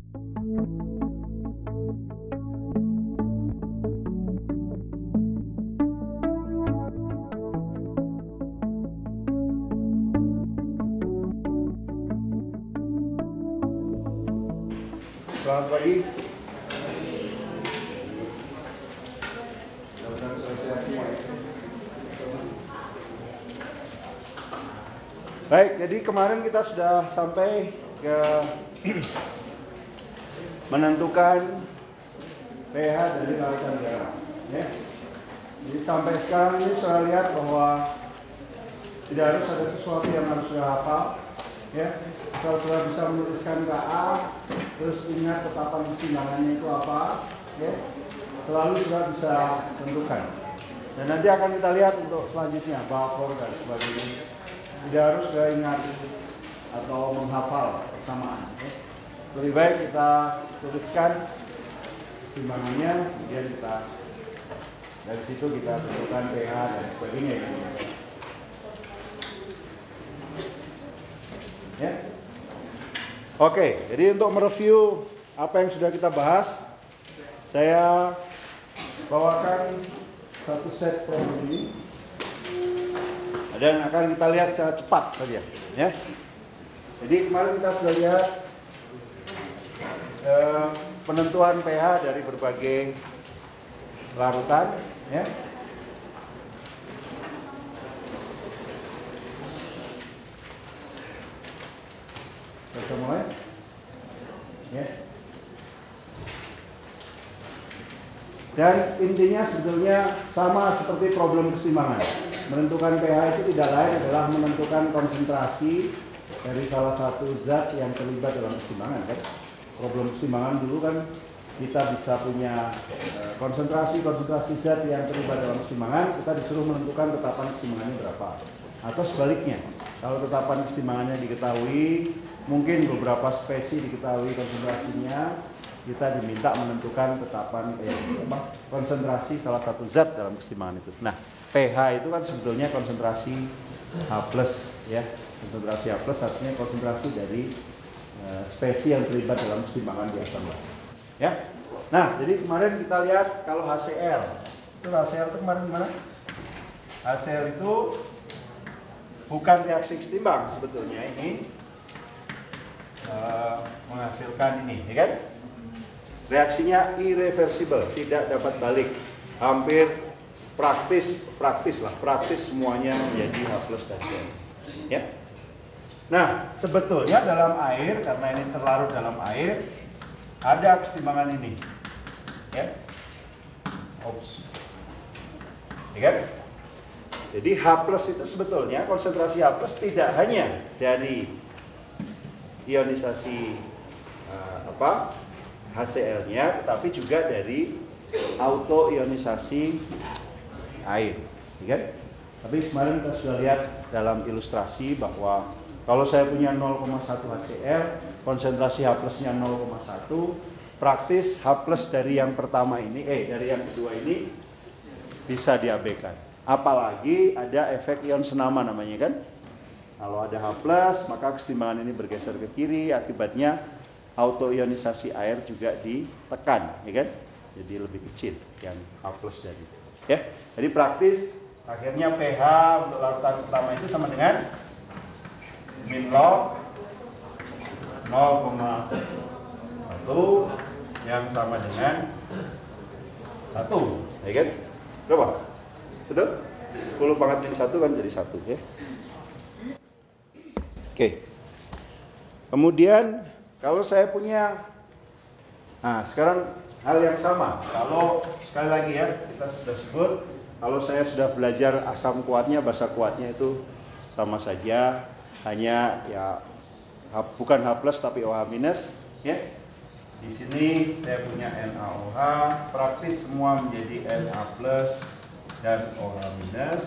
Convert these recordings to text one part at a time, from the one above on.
Selamat pagi. Baik, jadi kemarin kita sudah sampai ke menentukan pH dari larutan garam. Ya. Jadi sampai sekarang ini saya lihat bahwa tidak harus ada sesuatu yang harus sudah hafal. Ya, kalau sudah bisa menuliskan KA, terus ingat tetapan keseimbangannya itu apa, ya, selalu sudah bisa tentukan. Dan nanti akan kita lihat untuk selanjutnya buffer dan sebagainya. Tidak harus sudah ingat atau menghafal persamaan. Ya. Lebih baik kita tuliskan keseimbangannya, kemudian kita dari situ kita tentukan pH dan sebagainya. Ya. Oke, jadi untuk mereview apa yang sudah kita bahas, saya bawakan satu set problem ini dan akan kita lihat secara cepat saja. Ya. Jadi kemarin kita sudah lihat penentuan pH dari berbagai larutan. Ya. Kita mulai, ya. Dan intinya sebetulnya sama seperti problem keseimbangan. Menentukan pH itu tidak lain adalah menentukan konsentrasi dari salah satu zat yang terlibat dalam keseimbangan. Kan? Problem keseimbangan dulu kan kita bisa punya konsentrasi zat yang terlibat dalam keseimbangan, kita disuruh menentukan tetapan keseimbangannya berapa. Atau sebaliknya, kalau tetapan keseimbangannya diketahui, mungkin beberapa spesies diketahui konsentrasinya, kita diminta menentukan tetapan konsentrasi salah satu zat dalam keseimbangan itu. Nah, pH itu kan sebetulnya konsentrasi H+, ya. Konsentrasi H+ artinya konsentrasi dari spesies yang terlibat dalam keseimbangan di asam lambung. Ya. Nah, jadi kemarin kita lihat kalau HCl. Itu HCl itu kemarin gimana? HCl itu bukan reaksi setimbang sebetulnya, ini menghasilkan ini, ya kan? Reaksinya irreversible, tidak dapat balik, hampir praktis semuanya menjadi H+ dan Cl. Ya. Nah, sebetulnya dalam air, karena ini terlarut dalam air, ada kesetimbangan ini, ya. Oops. Ya kan? Jadi H+ itu sebetulnya konsentrasi H+ tidak hanya dari ionisasi HCl-nya, tetapi juga dari autoionisasi air, ya kan? Tapi kemarin kita sudah lihat dalam ilustrasi bahwa kalau saya punya 0,1 HCl, konsentrasi H+-nya 0,1, praktis H+ dari yang pertama ini, dari yang kedua ini bisa diabaikan. Apalagi ada efek ion senama namanya kan. Kalau ada H+, maka kesetimbangan ini bergeser ke kiri, akibatnya autoionisasi air juga ditekan, ya kan? Jadi lebih kecil yang H+ dari. Ya. Jadi praktis akhirnya pH untuk larutan pertama itu sama dengan min log 0,1 yang sama dengan 1, ya kan? Berapa? Sudah? 10 pangkat min 1 kan jadi 1, ya. Oke. Kemudian kalau saya punya, nah sekarang hal yang sama. Kalau sekali lagi ya, kita sudah sebut, kalau saya sudah belajar asam kuatnya, basa kuatnya itu sama saja, hanya ya bukan H+ tapi OH-, ya. Di sini saya punya NaOH, praktis semua menjadi Na+ dan OH-,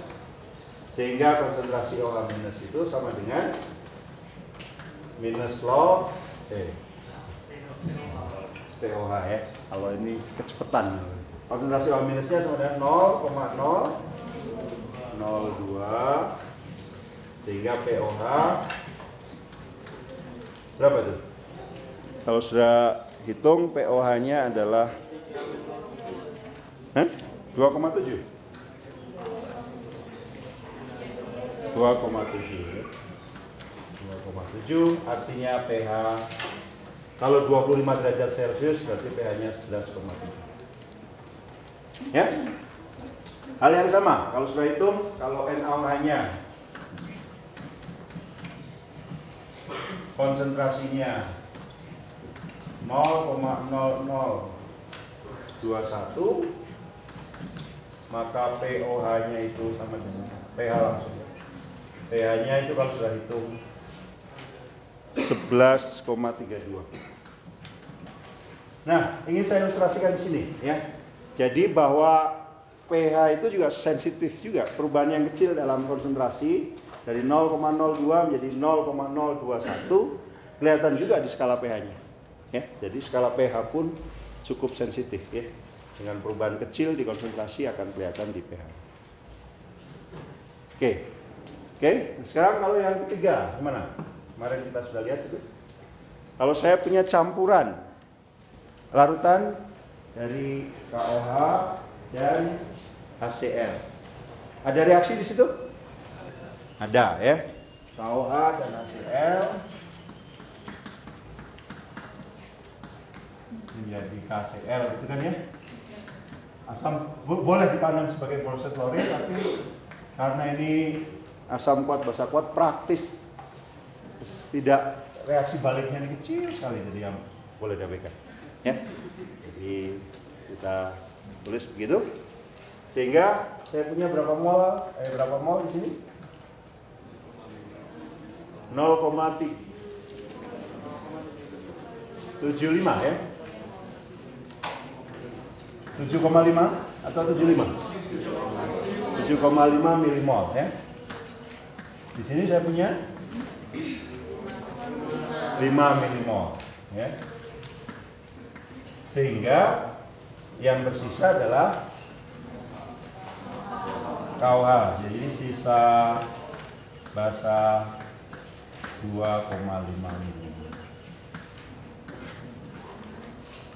sehingga konsentrasi OH- itu sama dengan minus log POH, ya. Kalau ini kecepatan, konsentrasi OH-nya sama dengan 0,002, sehingga POH berapa tuh? Kalau sudah hitung pOH-nya adalah 2,7. 2,7 artinya pH kalau 25 derajat Celcius berarti pH-nya 11,3. Ya. Hal yang sama kalau sudah hitung, kalau NaOH-nya konsentrasinya 0,0021, maka pOH-nya itu sama dengan pH langsung. pH-nya itu kalau sudah hitung 11,32. Nah, ingin saya ilustrasikan di sini ya. Jadi bahwa pH itu juga sensitif juga, perubahan yang kecil dalam konsentrasi dari 0,02 menjadi 0,021 kelihatan juga di skala pH-nya. Ya, jadi skala pH pun cukup sensitif ya. Dengan perubahan kecil di konsentrasi akan kelihatan di pH. Oke, sekarang kalau yang ketiga gimana? Kemarin kita sudah lihat itu. Kalau saya punya campuran larutan dari KOH dan HCl, ada reaksi di situ? Ada ya. KOH dan HCl menjadi KCl itu kan ya. Asam boleh dipandang sebagai proses klorin, tapi karena ini asam kuat basa kuat praktis, tidak reaksi baliknya ini kecil sekali, jadi yang boleh diabaikan ya. Jadi kita tulis begitu sehingga saya punya berapa mol di sini? 0,75 ya. 7,5 atau 75? 7,5 milimol ya. Di sini saya punya 5 milimol ya. Sehingga yang bersisa adalah KOH. Jadi sisa basa 2,5 milimol.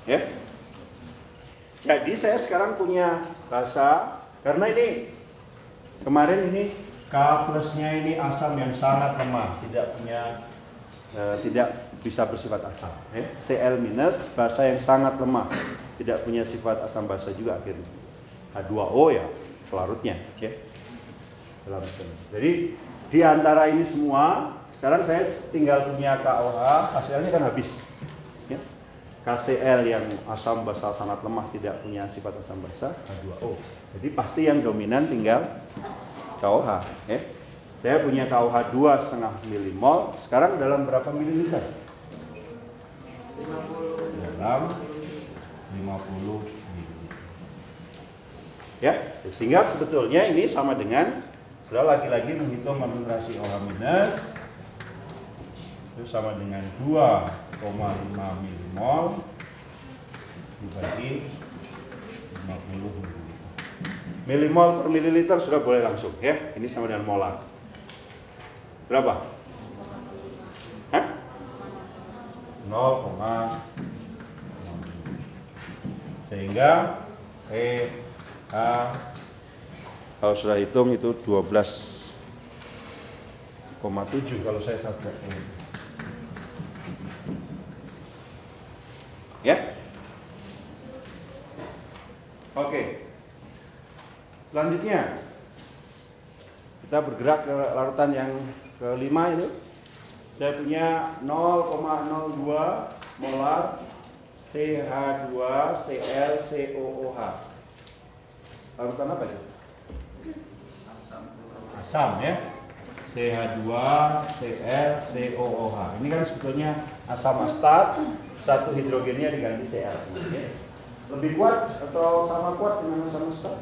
Ya. Jadi saya sekarang punya basa, karena ini kemarin ini K plusnya ini asam yang sangat lemah, tidak bisa bersifat asam. Cl minus basa yang sangat lemah, tidak punya sifat asam basa juga akhirnya. H2O ya pelarutnya. Ya. Jadi di antara ini semua, sekarang saya tinggal punya KOH, hasilnya kan habis. Ya. KCl yang asam basa sangat lemah, tidak punya sifat asam basa, H2O. Jadi pasti yang dominan tinggal KOH. Ya. Saya punya KOH 2,5 milimol. Sekarang dalam berapa mililiter? Dalam 50 mililiter. Ya, sehingga sebetulnya ini sama dengan, sudah lagi-lagi menghitung konsentrasi OH minus, itu sama dengan 2,5 milimol dibagi 50 mililiter. Milimol per mililiter sudah boleh langsung ya. Ini sama dengan molar. Berapa? Hah? 0,6. Sehingga pH kalau sudah hitung itu 12,7 kalau saya sabar. Ya. Oke. Selanjutnya kita bergerak ke larutan yang kelima itu. Saya punya 0,02 molar CH2ClCOOH. Larutan apa itu? Asam ya. CH2ClCOOH. Ini kan sebetulnya asam astat, satu hidrogennya diganti Cl. Lebih kuat atau sama kuat dengan asam astat?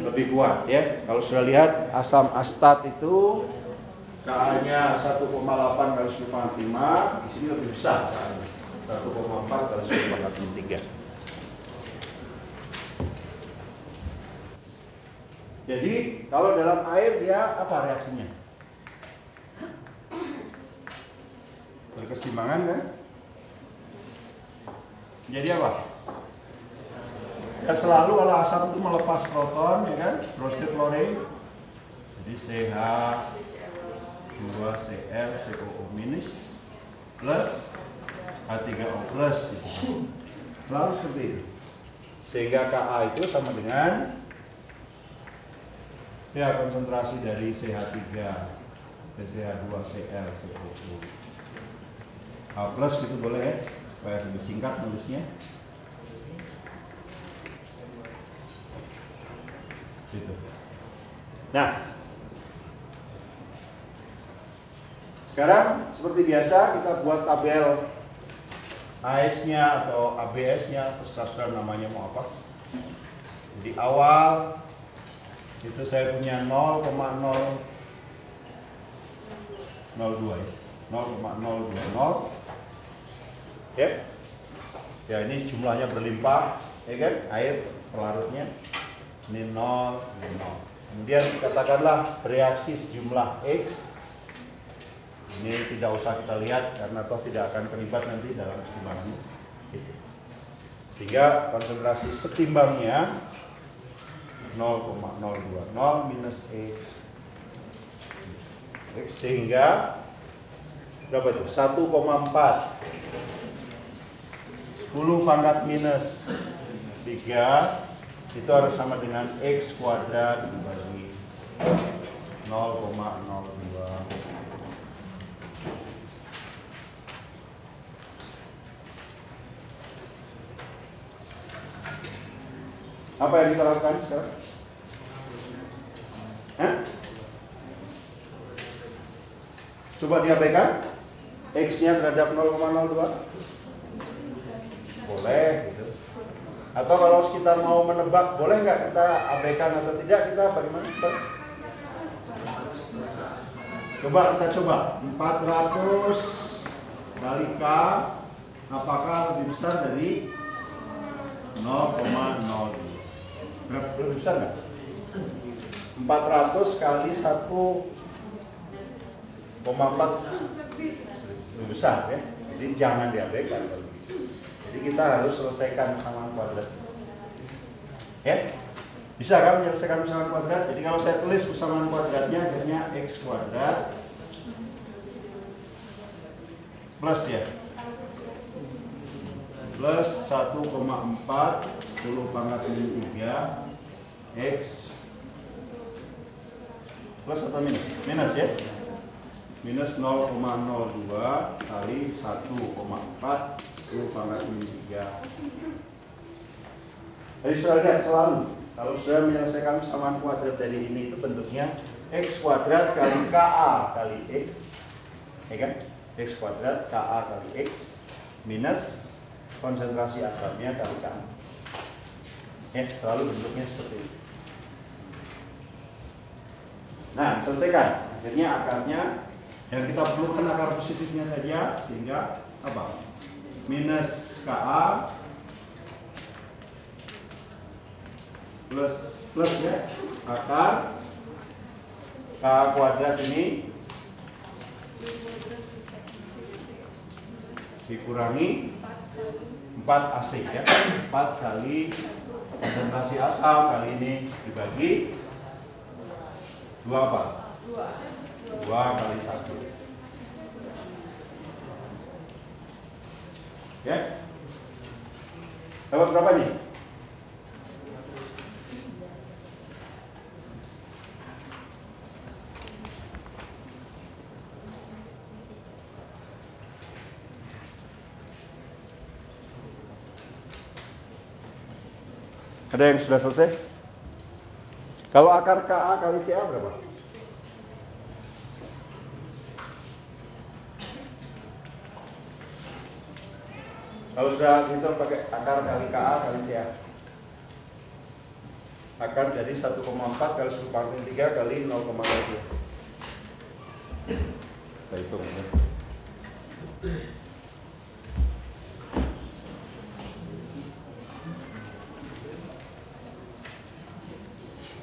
Lebih kuat ya. Kalau sudah lihat asam astat itu Ka-nya 1,8 kali 10 pangkat 5, di sini lebih besar. 1,4 kali 10 pangkat 3. Jadi kalau dalam air dia apa reaksinya? Berkeseimbangan kan? Jadi apa? Ya selalu kalau asap itu melepas proton, ya kan? Perovskite chlorine. Jadi CH 2Cl COO minus plus H3O plus gitu. Selalu seperti itu. Sehingga Ka itu sama dengan ya konsentrasi dari CH3 ke CH2Cl COO. H plus gitu boleh ya, supaya lebih singkat nulisnya. Gitu. Nah, sekarang seperti biasa kita buat tabel AS-nya atau ABS-nya, terserah namanya mau apa. Jadi awal itu saya punya 0,002 ya, 0,020 ya. Ya ini jumlahnya berlimpah, ya kan? Air pelarutnya ini 0, 0. Kemudian katakanlah bereaksi sejumlah X. Ini tidak usah kita lihat karena toh tidak akan terlibat nanti dalam kesetimbangan. Sehingga konsentrasi setimbangnya 0,020 minus X. Sehingga berapa itu? 1,4. 10 pangkat minus 3 itu harus sama dengan X kuadrat dibagi 0,02. Apa yang kita lakukan sekarang? Coba diabaikan X-nya terhadap 0,02. Boleh gitu. Atau kalau kita mau menebak, boleh nggak kita abaikan atau tidak, kita bagaimana? Coba kita coba 400 kali K, apakah lebih besar dari 0,02? Lebih besar nggak? 400 kali 1,4 lebih besar ya. Jadi jangan diabaikan. Jadi kita harus selesaikan persamaan kuadrat. Ya, bisa kan menyelesaikan persamaan kuadrat? Jadi kalau saya tulis persamaan kuadratnya akhirnya X kuadrat plus ya, plus 1,4 10 pangkat min 3 X plus atau minus? Minus ya, minus 0,02 kali 1,4 10 pangkat min 3. Jadi sudah lihat selalu kalau sudah menyelesaikan persamaan kuadrat dari ini itu bentuknya X kuadrat kali Ka kali X, ya kan? X kuadrat Ka kali X minus konsentrasi asapnya kali Ka. Ya, selalu bentuknya seperti itu. Nah, selesaikan. Akhirnya akarnya yang kita perlukan akar positifnya saja, sehingga apa? Minus Ka plus ya, akar Ka kuadrat ini dikurangi 4 AC ya, 4 kali konsentrasi asam kali ini dibagi 2 apa? 2 kali 1 ya. Dapat berapa nih? Ada yang sudah selesai? Kalau akar Ka kali Ca berapa? Kalau sudah kita pakai akar kali Ka kali Ca. Akar jadi 1,4 kali 10 pangkat 3 kali 0,2. Kita hitung ya.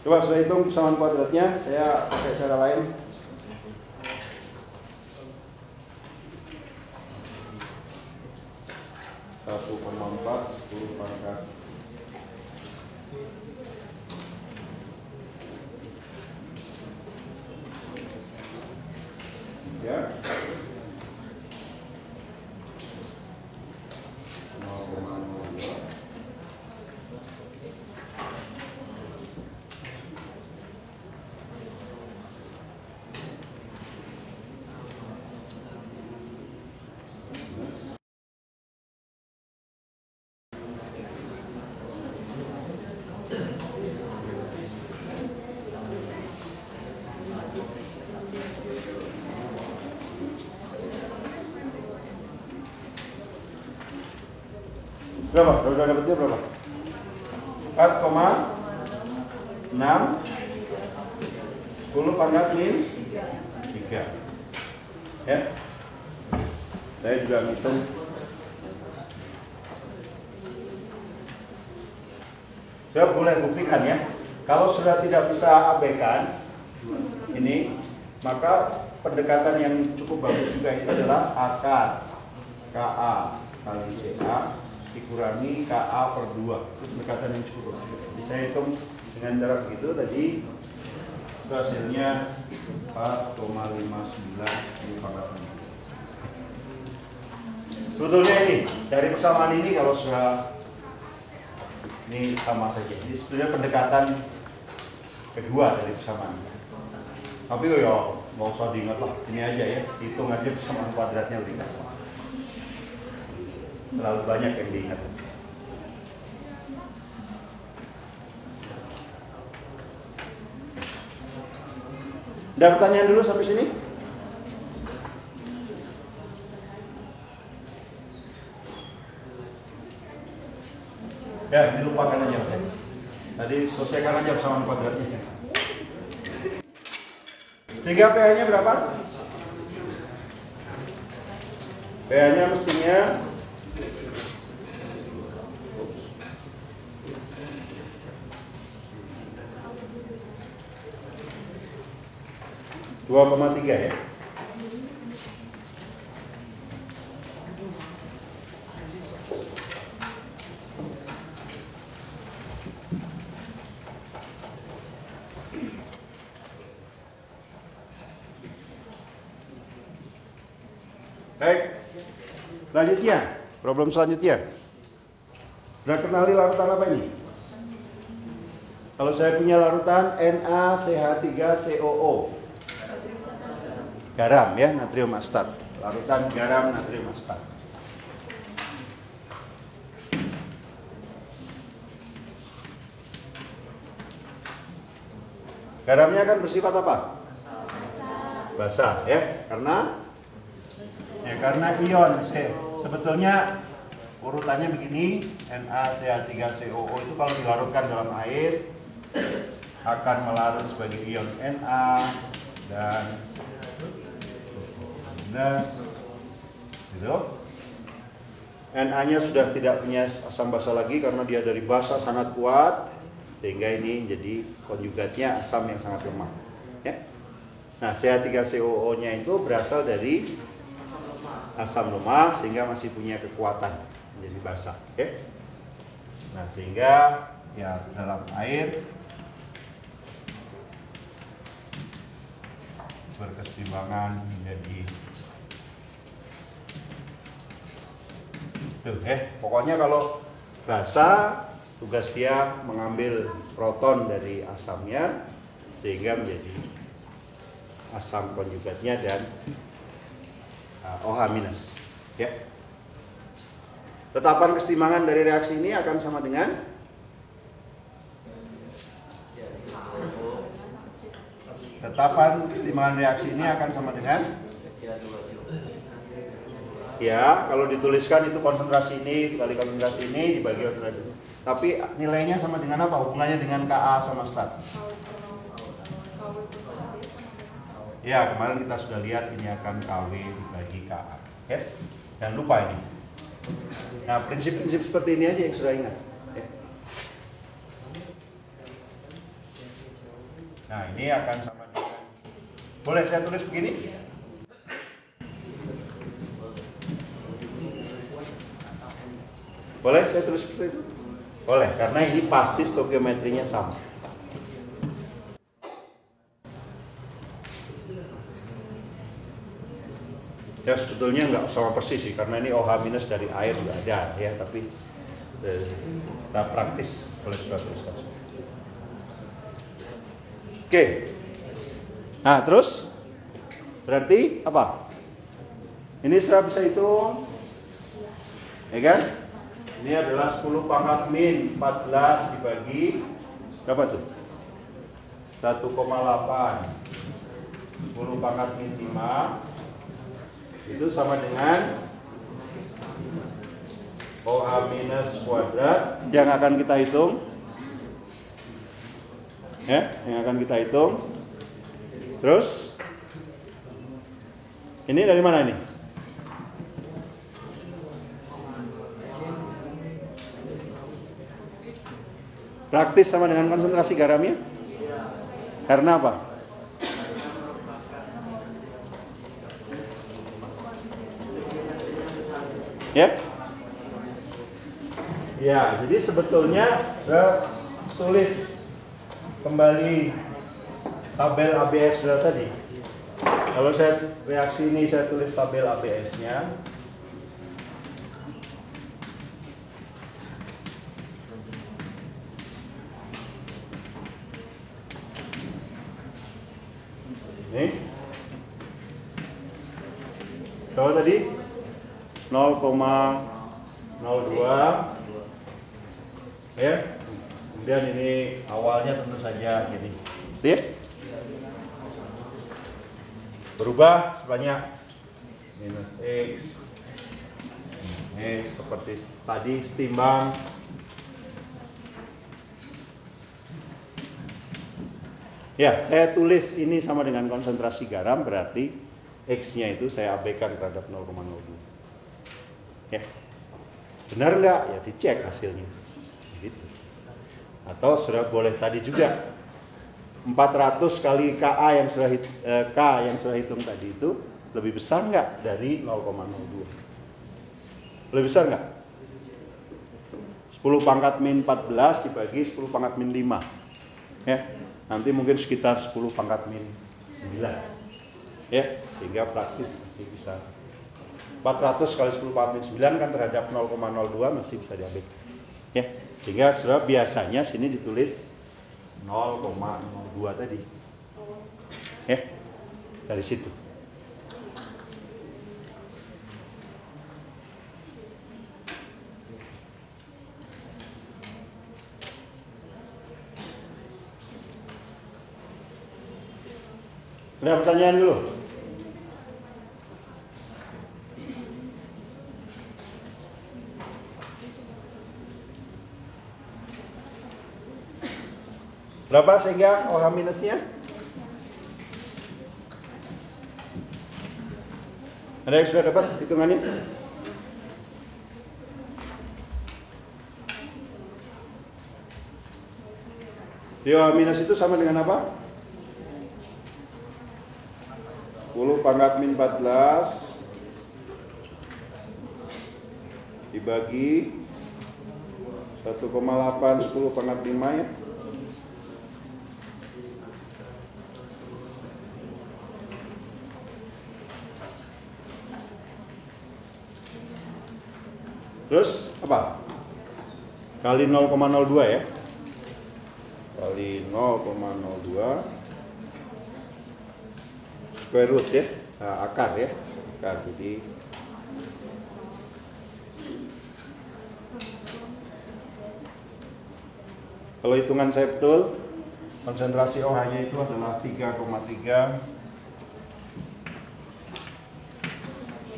Coba saya hitung persamaan kuadratnya, saya pakai cara lain. 1,4 10 pangkat 3 0,02 berapa? Udah dapetnya berapa? 4,6 10 pangkat 3 ya. Saya juga ngitung. Saya boleh buktikan ya. Kalau sudah tidak bisa abaikan ini, maka pendekatan yang cukup bagus juga itu adalah akar KA kali CA dikurangi KA per 2. Itu pendekatan yang cukup. Jadi saya hitung dengan cara begitu tadi hasilnya 4,59 pangkat 5. Sebetulnya ini dari persamaan ini kalau sudah ini sama saja. Ini sebetulnya pendekatan kedua dari persamaan. Tapi ya nggak usah diingat lah, ini aja ya, hitung aja persamaan kuadratnya lebih gampang. Terlalu banyak yang diingat. Ada pertanyaan dulu sampai sini? Ya, dilupakan aja. Tadi selesaikan aja persamaan kuadratnya. Sehingga pH-nya berapa? pH-nya mestinya 2,3 ya. Baik. Selanjutnya, problem selanjutnya. Sudah kenali larutan apa ini? Kalau saya punya larutan NaCH3COO. Garam ya, natrium astat. Larutan garam natrium astat. Garamnya kan bersifat apa? Basah ya, karena ion C. Sebetulnya urutannya begini, NaCH3COO itu kalau dilarutkan dalam air akan melarut sebagai ion Na dan gitu. Na-nya sudah tidak punya asam basa lagi karena dia dari basa sangat kuat, sehingga ini jadi konjugatnya asam yang sangat lemah ya. Nah, CH3COO-nya itu berasal dari asam lemah sehingga masih punya kekuatan menjadi basa ya. Nah, sehingga ya dalam air berkeseimbangan menjadi tuh, pokoknya kalau basa tugas dia mengambil proton dari asamnya sehingga menjadi asam konjugatnya dan OH- ya. Tetapan keseimbangan dari reaksi ini akan sama dengan ya, kalau dituliskan itu konsentrasi ini dikali konsentrasi ini dibagi konsentrasi ini. Tapi nilainya sama dengan apa? Hubungannya dengan Ka sama stat. Ya, kemarin kita sudah lihat ini akan Kw dibagi Ka. Ya, jangan lupa ini. Nah, prinsip-prinsip seperti ini aja yang sudah ingat. Ya. Nah, ini akan sama dengan. Boleh saya tulis begini? Boleh saya tulis seperti itu? Boleh, karena ini pasti stokiometrinya sama. Ya sebetulnya nggak sama persis sih, karena ini OH minus dari air juga ada ya, tapi kita praktis boleh kita teruskan. Oke. Nah terus berarti apa? Ini sudah bisa hitung, ya kan? Ini adalah 10 pangkat min 14 dibagi berapa tuh? 1,8. 10 pangkat min 5 itu sama dengan OH minus kuadrat yang akan kita hitung, ya, yang akan kita hitung. Terus ini dari mana nih? Praktis sama dengan konsentrasi garamnya? Karena apa? Ya? Ya, jadi sebetulnya tulis kembali tabel ABS tadi. Kalau saya reaksi ini saya tulis tabel ABS-nya. Ini. Kalau tadi 0,02 ya. Kemudian ini awalnya tentu saja gini. Ya? Berubah sebanyak minus X. X seperti tadi setimbang ya, saya tulis ini sama dengan konsentrasi garam, berarti X-nya itu saya abaikan terhadap 0,02. Ya. Benar nggak? Ya dicek hasilnya. Gitu. Atau sudah boleh tadi juga 400 kali KA yang sudah K yang sudah hitung tadi itu lebih besar nggak dari 0,02? Lebih besar nggak? 10 pangkat min 14 dibagi 10 pangkat min 5. Ya. Nanti mungkin sekitar 10 pangkat min 9. Ya, sehingga praktis masih bisa 400 kali 10 pangkat min 9 kan terhadap 0,02 masih bisa diambil. Ya, sehingga sudah biasanya sini ditulis 0,02 tadi. Ya. Dari situ. Ada pertanyaan dulu? Berapa sehingga OH minusnya? Ada yang sudah dapat hitungannya? OH minus itu sama dengan apa? 10 pangkat min 14 dibagi 1,8 10 pangkat 5 ya. Terus apa? Kali 0,02 ya. Kali 0,02 square root ya, akar ya, akar. Jadi kalau hitungan saya betul, konsentrasi OH-nya itu adalah 3,3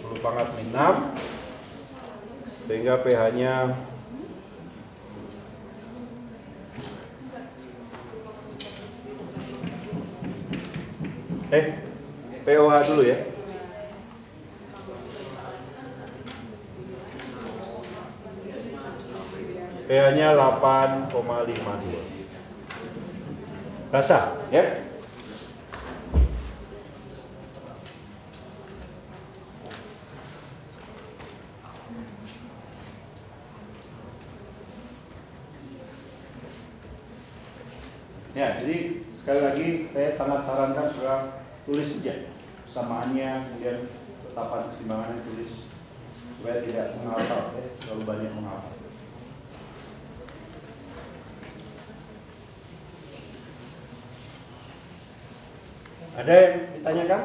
10 pangkat min 6, sehingga pH-nya pOH dulu ya. pH-nya 8,52. Basah ya. Ya, jadi sekali lagi saya sangat sarankan saudara tulis saja samaannya, kemudian tetapan keseimbangannya tulis supaya tidak menghafal, ya, terlalu banyak menghafal. Ada yang ditanyakan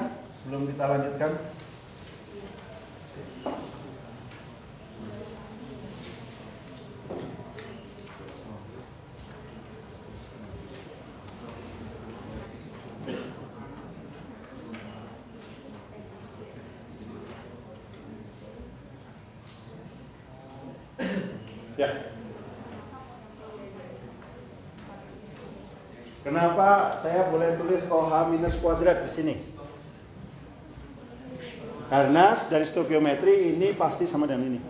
sebelum kita lanjutkan? Ya. Kenapa saya boleh tulis OH minus kuadrat di sini? Karena dari stoikiometri ini pasti sama dengan ini,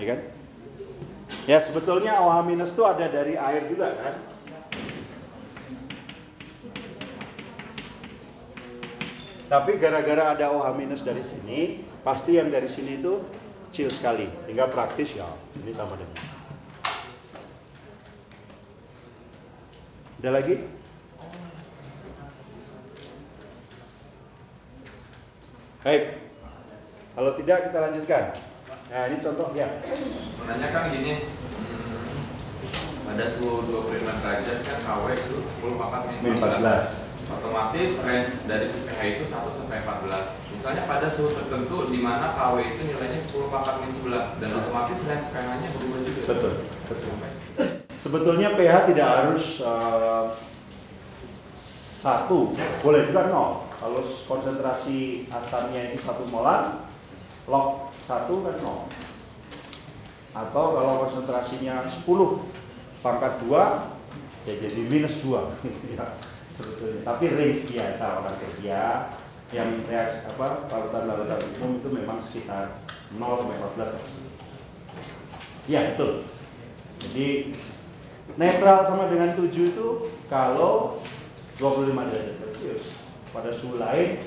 ya kan? Ya sebetulnya OH minus itu ada dari air juga kan? Tapi gara-gara ada OH minus dari sini, pasti yang dari sini itu kecil sekali, sehingga praktis ya ini sama dengan. Ada lagi? Baik, kalau tidak kita lanjutkan. Nah ini contoh ya. Menanyakan gini, pada suhu 25 derajat kan KW itu 10 pangkat min 14. Otomatis range dari si pH itu 1 sampai 14. Misalnya pada suhu tertentu di mana KW itu nilainya 10 pangkat min 11 dan otomatis range pH-nya berubah juga. Betul. Sebetulnya pH tidak harus 1, boleh juga 0. Kalau konsentrasi asamnya itu 1 molar, log 1 kan 0. Atau kalau konsentrasinya 10 pangkat 2, ya jadi minus 2. Ya, sebetulnya. Tapi range biasa orang Asia yang reaksi larutan umum itu memang sekitar 0 sampai 14. Ya betul. Jadi netral sama dengan 7 itu kalau 25 derajat Celcius. Pada suhu lain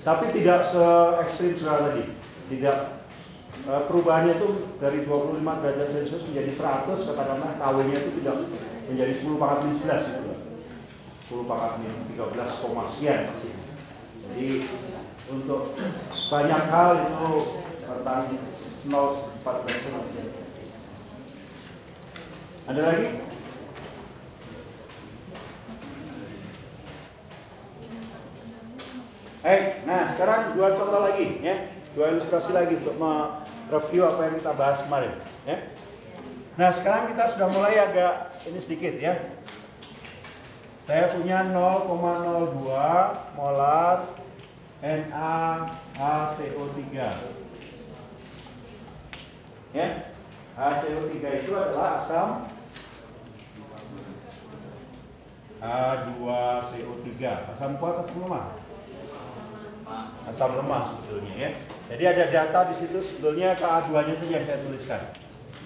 tapi tidak se ekstrim saudara tadi. Tidak perubahannya itu dari 25 derajat Celcius menjadi 100 katakanlah KW-nya itu tidak menjadi 10 pangkat min 11 gitu. 10 pangkat min 13, sekian. Jadi untuk banyak hal itu tentang 0,14. Ada lagi? Nah sekarang dua contoh lagi ya, dua ilustrasi lagi untuk mereview apa yang kita bahas kemarin ya. Nah sekarang kita sudah mulai agak ini sedikit ya. Saya punya 0,02 molar NaHCO3 ya. HCO3 itu adalah asam H2CO3, asam kuat asam lemah. Asam lemah sebetulnya ya. Jadi ada data di situ sebetulnya Ka2-nya saja yang saya tuliskan.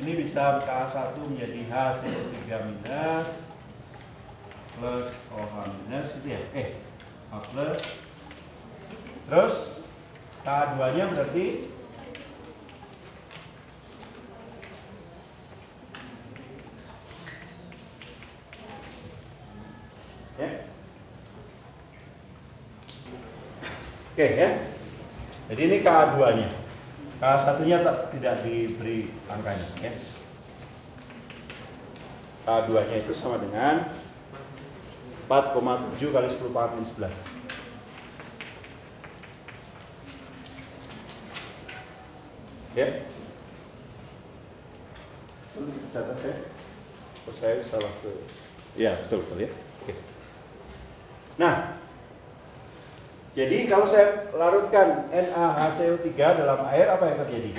Ini bisa Ka1 menjadi HCO3 minus plus OH minus gitu ya. H plus. Terus Ka2-nya berarti ya. Oke ya. Jadi ini Ka2-nya. Ka1-nya tidak diberi angkanya ya. Ka2-nya itu sama dengan 4,7 kali 10 pangkat min 11. Ya. Catat saya. Saya salah ke. Ya, betul ya. Oke. Nah, jadi kalau saya larutkan NaHCO3 dalam air, apa yang terjadi?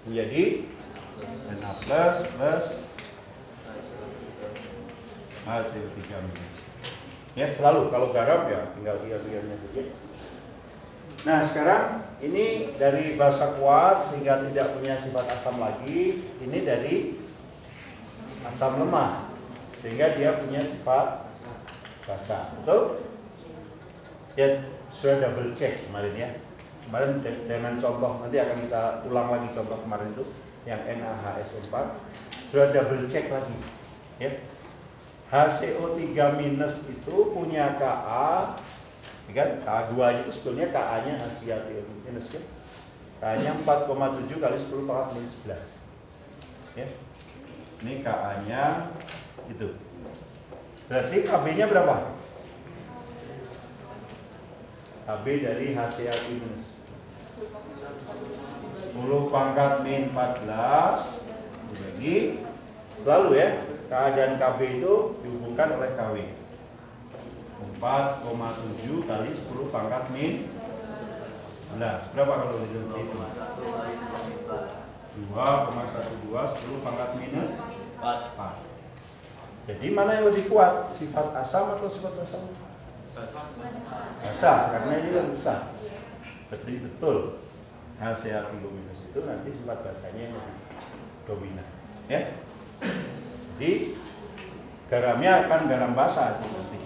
Menjadi Na plus HCO3 minus. Ya, selalu kalau garam ya tinggal tiga-tiganya saja. Nah, sekarang ini dari basa kuat sehingga tidak punya sifat asam lagi. Ini dari asam lemah sehingga dia punya sifat basa. Betul? Ya, sudah double check kemarin ya. Kemarin dengan contoh, nanti akan kita ulang lagi contoh kemarin itu yang NaHSO4 sudah double check lagi. Ya. HCO3 minus itu punya Ka, ya kan? Ka2 itu sebetulnya Ka-nya HCO3 minus kan? Ka-nya 4,7 kali 10 pangkat minus 11. Ya. Ini Ka-nya itu. Berarti Kb-nya berapa? Kb dari HCO3 minus 10 pangkat min 14 dibagi selalu ya, Ka dan Kb itu dihubungkan oleh Kw. 4,7 kali 10 pangkat min 11. Berapa kalau dihitung itu? 2,12 10 pangkat minus 4. Jadi mana yang lebih kuat? Sifat asam atau sifat basah? Basah, karena ini yang besar. Betul. HCl3 minus itu nanti sifat basahnya yang lebih dominan. Ya. Jadi garamnya akan garam basah nanti.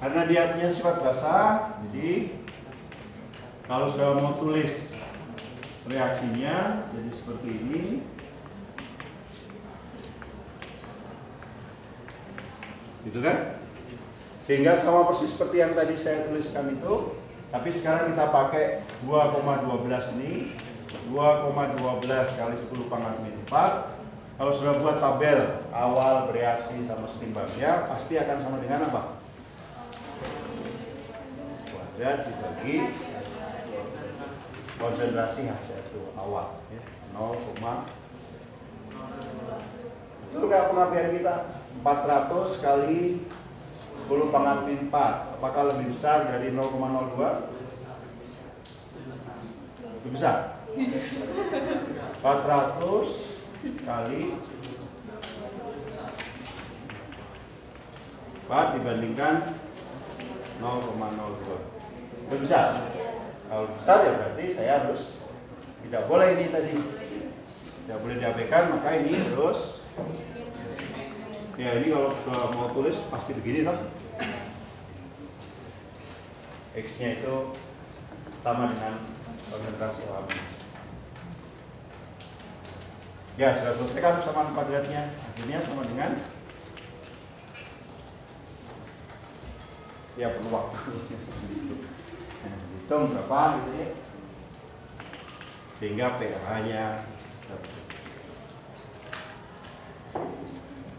Karena dia punya sifat basah, jadi kalau sudah mau tulis reaksinya jadi seperti ini. Gitu kan? Sehingga sama persis seperti yang tadi saya tuliskan itu, tapi sekarang kita pakai 2,12 ini, 2,12 kali 10 pangkat min 4. Kalau sudah buat tabel awal bereaksi sama setimbangnya, pasti akan sama dengan apa? Kuadrat dibagi konsentrasi HCl itu awal, ya. 0, betul nggak pengapian kita? 400 kali 10 pangkat min 4. Apakah lebih besar dari 0,02? Lebih besar. 400 kali 4 dibandingkan 0,02. Lebih besar. Kalau besar ya berarti saya harus tidak boleh ini tadi. Tidak boleh diabaikan, maka ini terus. Ya ini kalau sudah mau tulis pasti begini toh. X-nya itu sama dengan konsentrasi alami. Ya sudah selesai kan persamaan kuadratnya. Akhirnya sama dengan ya perlu waktu. Hitung berapa gitu ya. Sehingga pH-nya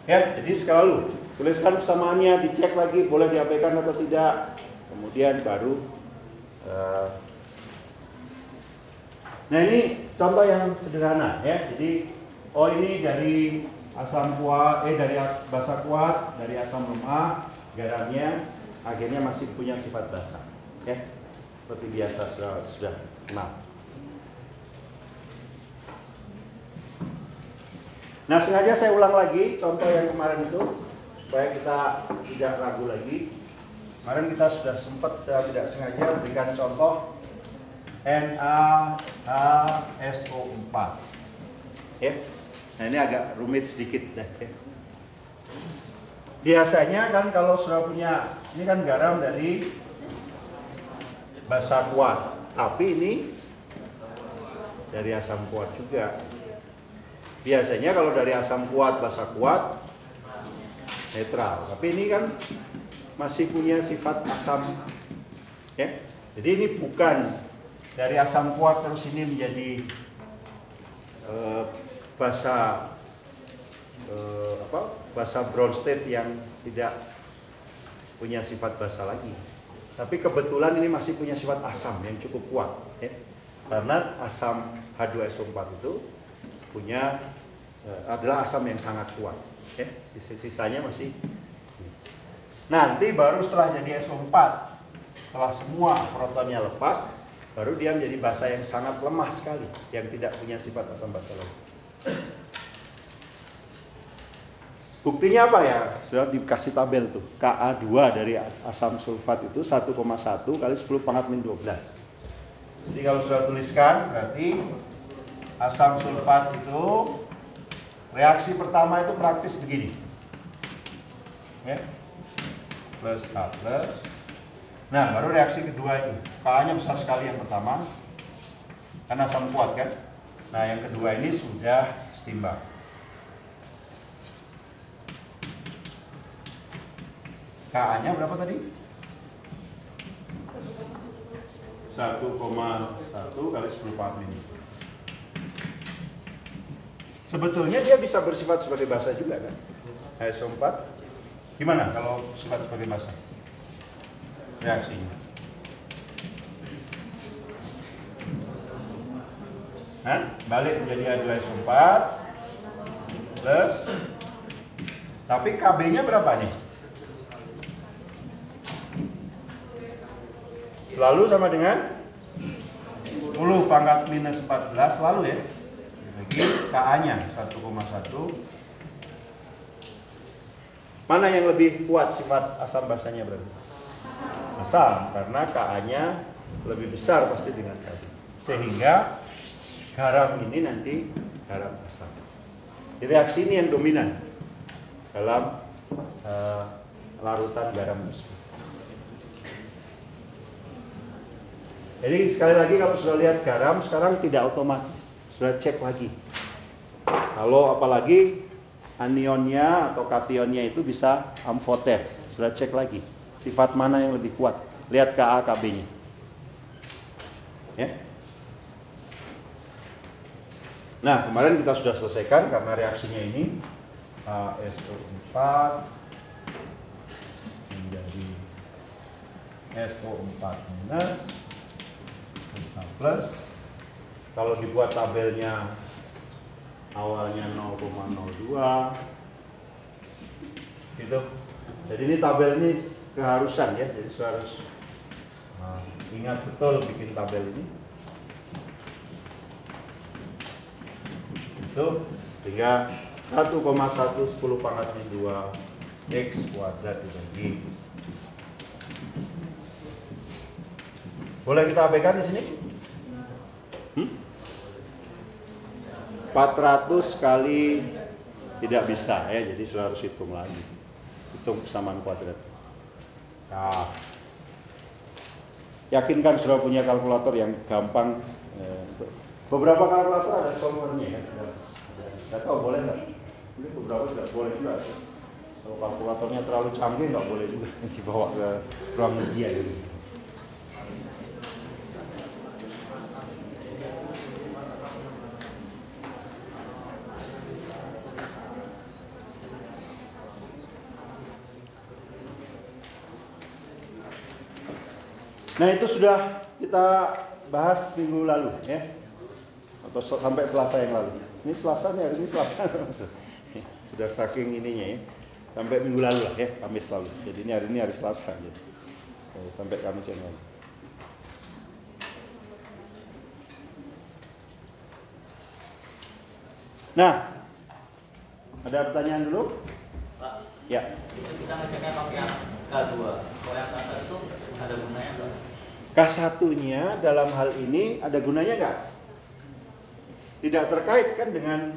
ya, jadi sekali tuliskan persamaannya, dicek lagi boleh diabaikan atau tidak. Kemudian baru nah ini contoh yang sederhana ya. Jadi ini dari asam kuat, dari basa kuat, dari asam lemah, garamnya akhirnya masih punya sifat basa ya. Seperti biasa sudah kenal. Nah, sengaja saya ulang lagi contoh yang kemarin itu supaya kita tidak ragu lagi. Kemarin kita sudah sempat saya tidak sengaja berikan contoh NaHSO4. Ya. Nah, ini agak rumit sedikit ya. Biasanya kan kalau sudah punya, ini kan garam dari basa kuat, tapi ini dari asam kuat juga. Biasanya kalau dari asam kuat, basa kuat, netral. Tapi ini kan masih punya sifat asam, ya. Jadi ini bukan dari asam kuat terus ini menjadi basa brown state yang tidak punya sifat basa lagi. Tapi kebetulan ini masih punya sifat asam yang cukup kuat, ya. Karena asam H2SO4 itu punya adalah asam yang sangat kuat, ya. Sisanya masih. Nanti baru setelah jadi SO4, setelah semua protonnya lepas, baru dia menjadi basa yang sangat lemah sekali, yang tidak punya sifat asam basa lagi. Buktinya apa ya? Sudah dikasih tabel tuh. Ka2 dari asam sulfat itu 1,1 kali 10 pangkat min 12. Jadi kalau sudah tuliskan, berarti asam sulfat itu reaksi pertama itu praktis begini, ya, plus A plus. Nah baru reaksi kedua itu, Ka-nya besar sekali yang pertama, karena asam kuat kan. Nah, yang kedua ini sudah setimbang. KA-nya berapa tadi? 1,1 kali 10 pangkat min. Sebetulnya dia bisa bersifat sebagai basa juga kan? HSO4. Gimana kalau sifat sebagai basa? Reaksinya. Hah? Balik menjadi H2SO4 plus, tapi KB-nya berapa nih? Selalu sama dengan 10 pangkat minus 14 selalu ya. Lagi KA-nya 1,1. Mana yang lebih kuat sifat asam basanya berarti? Asam, karena KA-nya lebih besar pasti dengan KB. Sehingga garam ini nanti garam asam. Jadi reaksi ini yang dominan dalam larutan garam tersebut. Jadi sekali lagi kalau sudah lihat garam sekarang tidak otomatis, sudah cek lagi. Kalau apalagi anionnya atau kationnya itu bisa amfoter, sudah cek lagi. Sifat mana yang lebih kuat? Lihat Ka Kb-nya. Ya. Nah, kemarin kita sudah selesaikan karena reaksinya ini HSO4 menjadi SO4 minus plus. Kalau dibuat tabelnya awalnya 0,02 gitu. Jadi ini tabel ini keharusan ya, jadi harus ingat betul bikin tabel ini. Itu sehingga 1,1 10 pangkat min 2 X kuadrat dibagi. Boleh kita abaikan di sini? 400 kali tidak bisa ya, jadi sudah harus hitung lagi. Hitung persamaan kuadrat. Nah, yakinkan sudah punya kalkulator yang gampang. Beberapa kalkulator ada solvernya ya. Tidak tahu boleh nggak? Ini beberapa tidak boleh juga. Kalau kalkulatornya terlalu canggih nggak boleh juga dibawa ke ruang ujian gitu. Nah, itu sudah kita bahas minggu lalu ya, atau sampai Selasa yang lalu. Ini Selasa nih, hari ini Selasa. Sudah saking ininya ya, sampai minggu lalu lah ya, Kamis lalu. Jadi ini hari Selasa ya. Sampai Kamis yang lalu. Nah, ada pertanyaan dulu? Pak, ya. Kita ngeceknya pakai yang K2. Kalau yang K1 itu ada gunanya nggak? K1-nya dalam hal ini ada gunanya nggak? Tidak terkait kan dengan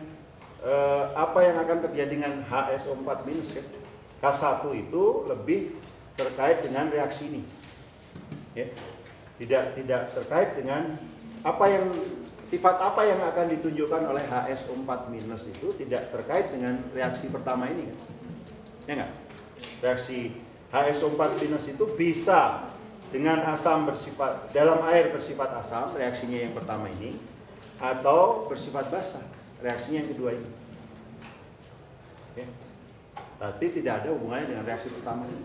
apa yang akan terjadi dengan HSO4 minus kan? K1 itu lebih terkait dengan reaksi ini. Ya. Tidak terkait dengan sifat apa yang akan ditunjukkan oleh HSO4 minus itu tidak terkait dengan reaksi pertama ini kan? Ya nggak? Reaksi HSO4 minus itu bisa dengan asam bersifat dalam air bersifat asam, reaksinya yang pertama ini, atau bersifat basa, reaksinya yang kedua ini. Oke. Tapi tidak ada hubungannya dengan reaksi pertama ini.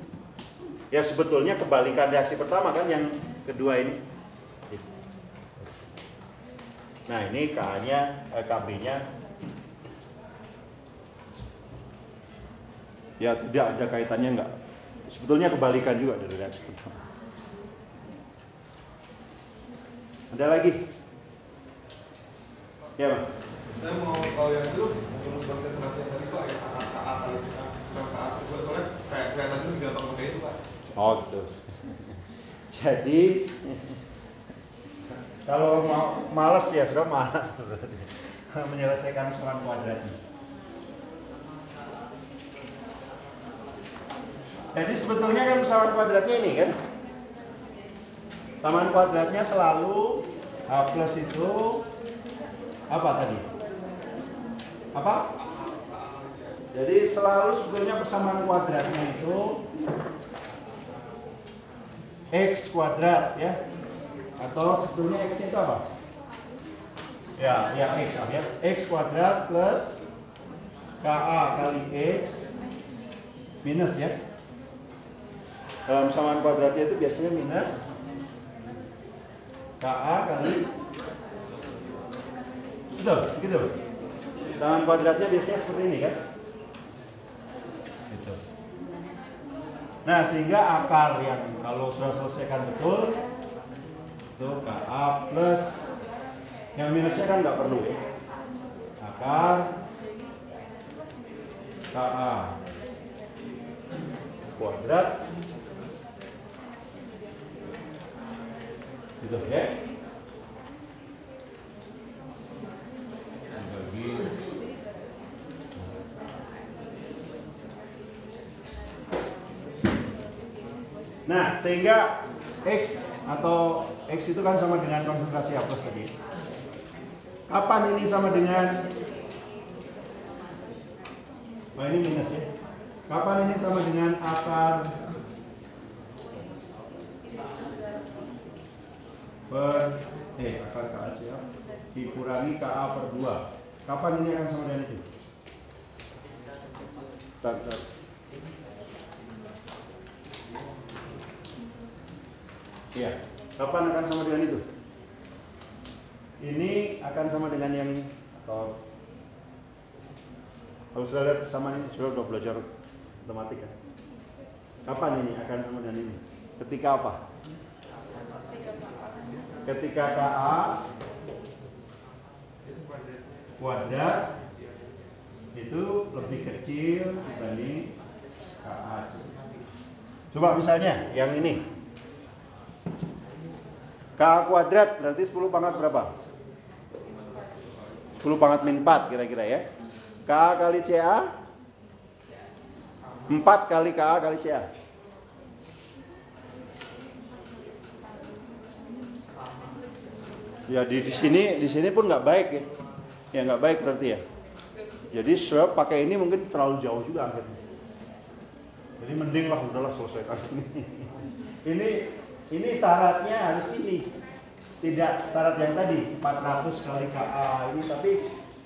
Ya sebetulnya kebalikan reaksi pertama kan yang kedua ini. Nah ini K-nya, KB-nya ya tidak ada kaitannya enggak. Sebetulnya kebalikan juga dari reaksi pertama. Ada lagi? Ya Bang. Saya mau tahu yang dulu rumus konsentrasi yang tadi Pak, yang KA kali KA, soalnya kayak tadi gampang pakai itu Pak. Oh gitu. Jadi kalau mau malas ya sudah malas menyelesaikan usulan kuadratnya. Jadi sebetulnya kan usahawan kuadratnya ini kan, samaan kuadratnya selalu H plus itu Apa tadi? Apa? Jadi selalu sebetulnya persamaan kuadratnya itu X kuadrat ya. Atau sebetulnya X itu apa? Ya X ya. X kuadrat plus KA kali X minus ya. Dalam persamaan kuadratnya itu biasanya minus KA kali betul, gitu. Persamaan kuadratnya biasanya seperti ini kan? Gitu. Nah, sehingga akar yang kalau sudah selesaikan betul itu KA plus yang minusnya kan nggak perlu ya. Akar KA kuadrat gitu ya. Bagi nah, sehingga X atau X itu kan sama dengan konsentrasi A plus tadi. Kapan ini sama dengan ini minus ya. Kapan ini sama dengan akar akar KA ya, dikurangi KA per 2. Kapan ini akan sama dengan itu? Iya, kapan akan sama dengan itu? Ini akan sama dengan yang ini atau kalau sudah lihat persamaan ini, sudah belajar matematika. Kapan ini akan sama dengan ini? Ketika apa? Ketika KA kuadrat itu lebih kecil dibanding KA. Coba misalnya yang ini. KA kuadrat berarti 10 pangkat berapa? 10 pangkat min 4 kira-kira ya. KA kali CA 4 kali KA kali CA. Ya di sini pun nggak baik ya. Ya nggak baik berarti ya. Jadi swab pakai ini mungkin terlalu jauh juga akhirnya. Jadi mending lah udahlah selesaikan ini. Ini syaratnya harus ini. Tidak syarat yang tadi 400 kali KA ini, tapi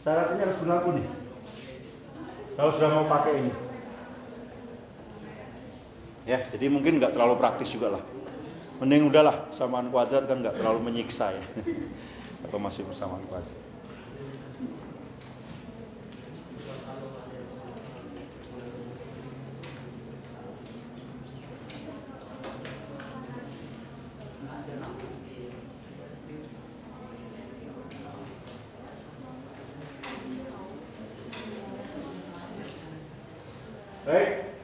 syaratnya harus berlaku nih. Kalau sudah mau pakai ini. Ya, jadi mungkin nggak terlalu praktis juga lah. Mending udahlah persamaan kuadrat kan nggak terlalu menyiksa ya. Atau masih persamaan kuadrat. Baik,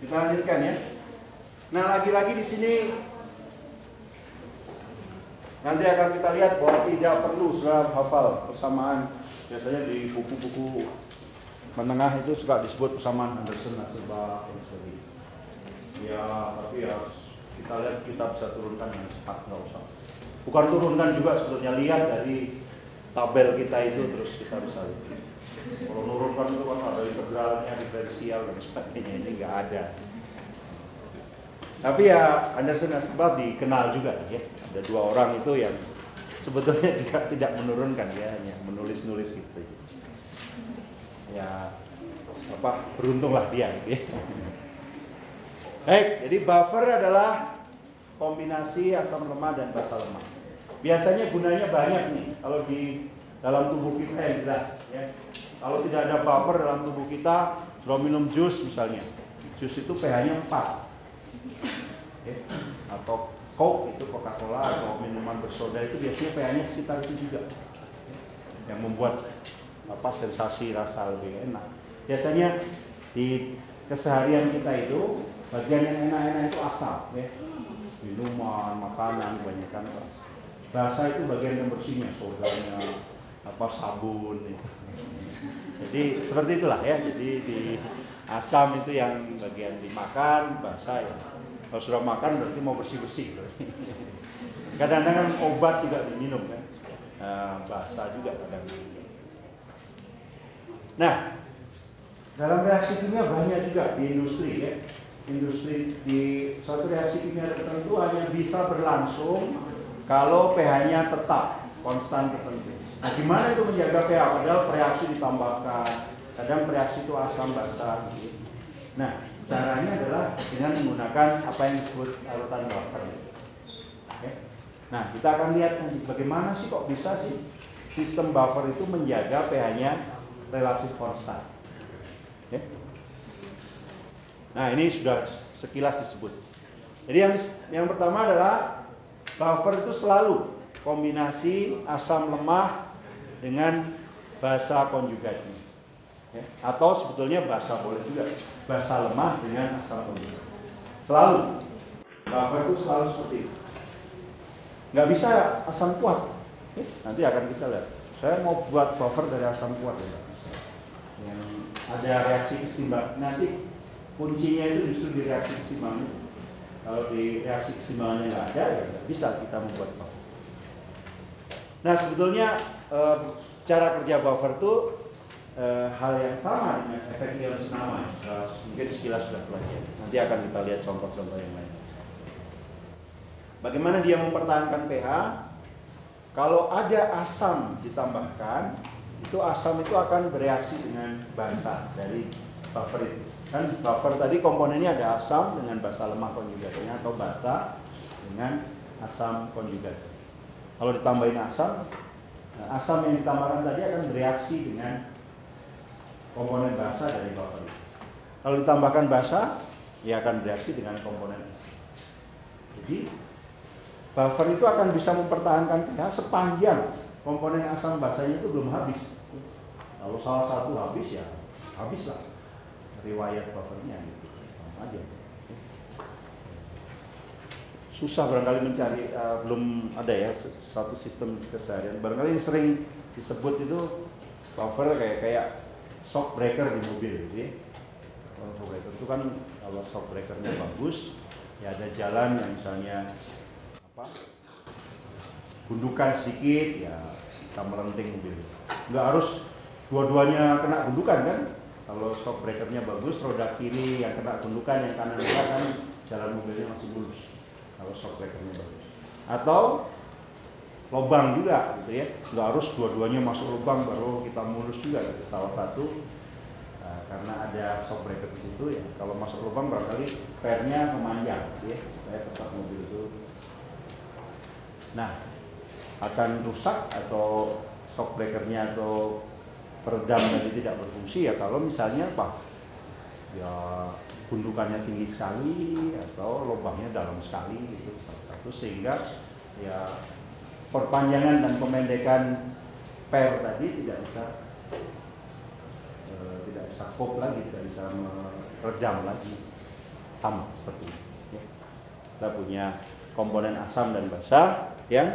kita lanjutkan ya. Nah, lagi-lagi di sini nanti akan kita lihat bahwa tidak perlu sudah hafal persamaan. Biasanya di buku-buku menengah itu suka disebut persamaan Anderson, Nasselbach, dan sebagainya. Ya, tapi ya kita lihat kita bisa turunkan dengan cepat, nggak usah. Bukan turunkan juga sebetulnya, lihat dari tabel kita itu terus kita bisa lihat. Kalau nurunkan itu kan ada integralnya, diferensial dan sebagainya, ini nggak ada. Tapi ya Anderson Nasselbach dikenal juga ya. Ada 2 orang itu yang sebetulnya juga tidak menurunkan ya, hanya menulis-nulis gitu. Ya beruntunglah dia gitu ya. Baik, jadi buffer adalah kombinasi asam lemak dan basa lemak. Biasanya gunanya banyak nih kalau di dalam tubuh kita yang jelas ya. Kalau tidak ada buffer dalam tubuh kita, kalau minum jus misalnya, jus itu pH-nya 4. Ya. Atau Coke itu Coca-Cola atau minuman bersoda itu biasanya pH-nya sekitar itu juga. Yang membuat sensasi rasa lebih enak. Biasanya di keseharian kita itu bagian yang enak-enak itu asam ya. Minuman, makanan kebanyakan rasa itu bagian yang bersihnya, sodanya, sabun ya. Jadi seperti itulah ya. Jadi di asam itu yang bagian dimakan, basa ya. Kalau sudah makan berarti mau bersih-bersih. Kadang-kadang obat juga diminum kan. basa juga kadang. Nah, dalam reaksi kimia banyak juga di industri ya. Industri di suatu reaksi kimia tertentu hanya bisa berlangsung kalau pH-nya tetap konstan tertentu. Nah, gimana itu menjaga pH? Padahal reaksi ditambahkan, kadang reaksi itu asam basa. Gitu. Nah, caranya adalah dengan menggunakan apa yang disebut larutan buffer. Okay. Nah, kita akan lihat nanti bagaimana sih kok bisa sih sistem buffer itu menjaga pH-nya relatif konstan. Okay. Nah, ini sudah sekilas disebut. Jadi yang pertama adalah buffer itu selalu kombinasi asam lemah dengan basa konjugasi. Ya, atau sebetulnya basa boleh juga, basa lemah dengan asam konjugasi. Selalu buffer itu selalu seperti itu. Nggak bisa asam kuat. Nanti akan kita lihat. Saya mau buat buffer dari asam kuat ya. Yang ada reaksi keseimbangan. Nanti kuncinya itu justru di reaksi keseimbangan. Kalau di reaksi keseimbangannya nggak ada, ya nggak bisa kita membuat buffer. Nah, sebetulnya cara kerja buffer itu hal yang sama dengan efek ion senama. Mungkin sekilas sudah pelajari. Nanti akan kita lihat contoh-contoh yang lain. Bagaimana dia mempertahankan pH? Kalau ada asam ditambahkan, itu asam itu akan bereaksi dengan basa dari buffer itu. Kan buffer tadi komponennya ada asam dengan basa lemah konjugatnya atau basa dengan asam konjugat. Kalau ditambahin asam, asam yang ditambahkan tadi akan bereaksi dengan komponen basa dari buffer. Kalau ditambahkan basa, ya akan bereaksi dengan komponen. Jadi buffer itu akan bisa mempertahankan pH sepanjang komponen asam basanya itu belum habis. Kalau salah satu habis ya habislah riwayat buffernya gitu. Aja. Susah barangkali mencari, belum ada ya satu sistem keseharian. Barangkali yang sering disebut itu buffer kayak shock breaker di mobil gitu ya. Kalau shock breaker itu kan kalau shock breakernya bagus, ya ada jalan yang misalnya gundukan sedikit ya bisa melenting mobil. Nggak harus dua-duanya kena gundukan kan. Kalau shock breakernya bagus, roda kiri yang kena gundukan, yang kanan enggak kan jalan mobilnya masih mulus. Kalau shock breakernya bagus. Atau lubang juga gitu ya. Nggak harus dua-duanya masuk lubang baru kita mulus juga gitu. Salah satu karena ada shock breaker di situ ya. Kalau masuk lubang barangkali pernya memanjang gitu ya supaya tetap mobil itu. Nah, akan rusak atau shock breakernya atau peredam tadi tidak berfungsi ya kalau misalnya apa? Ya gundukannya tinggi sekali atau lubangnya dalam sekali gitu satu sehingga ya perpanjangan dan pemendekan per tadi tidak bisa cope lagi, tidak bisa meredam lagi sama seperti ini. Ya. Kita punya komponen asam dan basa yang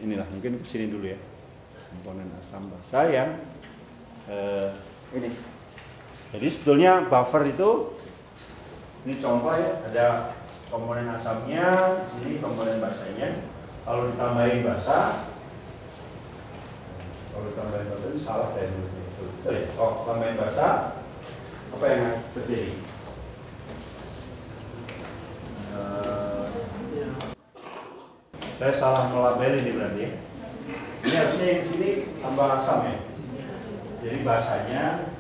inilah mungkin kesini dulu ya, komponen asam basa yang ini. Jadi sebetulnya buffer itu ini contoh ya, ada komponen asamnya, di sini komponen basanya. Kalau ditambahin basa, itu salah saya nulisnya. Betul ya? Oh, tambahin basa, apa yang terjadi? Saya salah melabel ini berarti ya. Ini harusnya yang sini tambah asam ya. Jadi basanya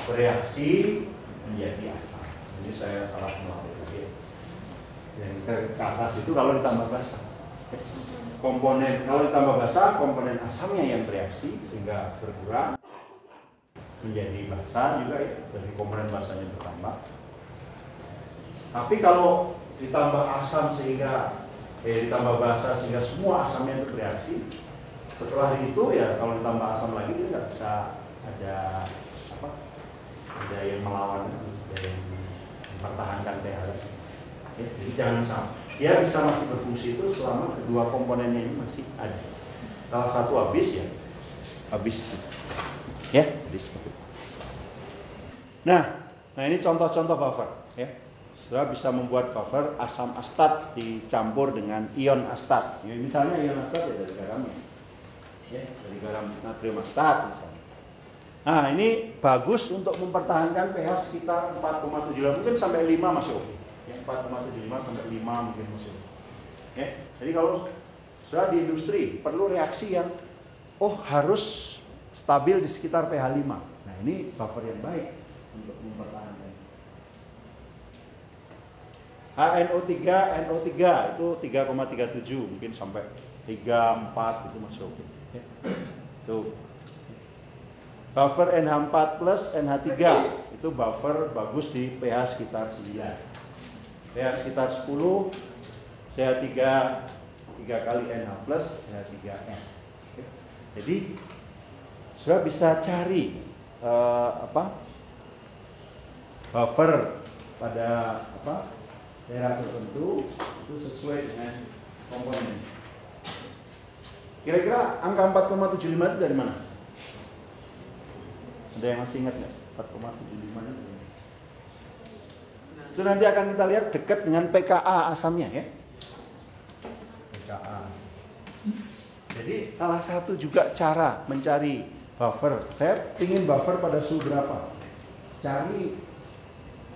bereaksi menjadi asam. Ini saya salah melabel ya. Yang ke atas itu kalau ditambah basa. Komponen kalau ditambah basa, komponen asamnya yang bereaksi sehingga berkurang menjadi basa juga ya. Jadi komponen basanya bertambah. Tapi kalau ditambah asam sehingga ditambah basa sehingga semua asamnya itu bereaksi. Setelah itu ya kalau ditambah asam lagi dia nggak bisa ada apa? Ada yang melawan, ada yang mempertahankan pH. Ya, jadi jangan sampai. Dia bisa masih berfungsi itu selama kedua komponennya ini masih ada. Salah satu habis ya, habis. Ya, habis. Nah ini contoh-contoh buffer ya. Saudara bisa membuat buffer asam astat dicampur dengan ion astat. Ya, misalnya ion astat ya dari garam, ya, dari garam natrium astat misalnya. Nah, ini bagus untuk mempertahankan pH sekitar 4,75, mungkin sampai 5 masuk. Ya, 4,75 sampai 5 mungkin masuk. Ya, jadi kalau sudah di industri perlu reaksi yang harus stabil di sekitar pH 5. Nah, ini buffer yang baik untuk mempertahankan. HNO3, NO3 itu 3,37 mungkin sampai 3, 4 itu masuk. Ya. Tuh. Buffer NH4 plus NH3 itu buffer bagus di pH sekitar 9. pH sekitar 10, CH3 3 kali NH plus, CH3N. Jadi sudah bisa cari buffer pada daerah tertentu itu sesuai dengan komponen. Kira-kira angka 4,75 itu dari mana? Ada yang masih ingat nggak? 4,75 itu? Itu nanti akan kita lihat dekat dengan pKa asamnya ya. pKa. Jadi salah satu juga cara mencari buffer. Saya ingin buffer pada suhu berapa? Cari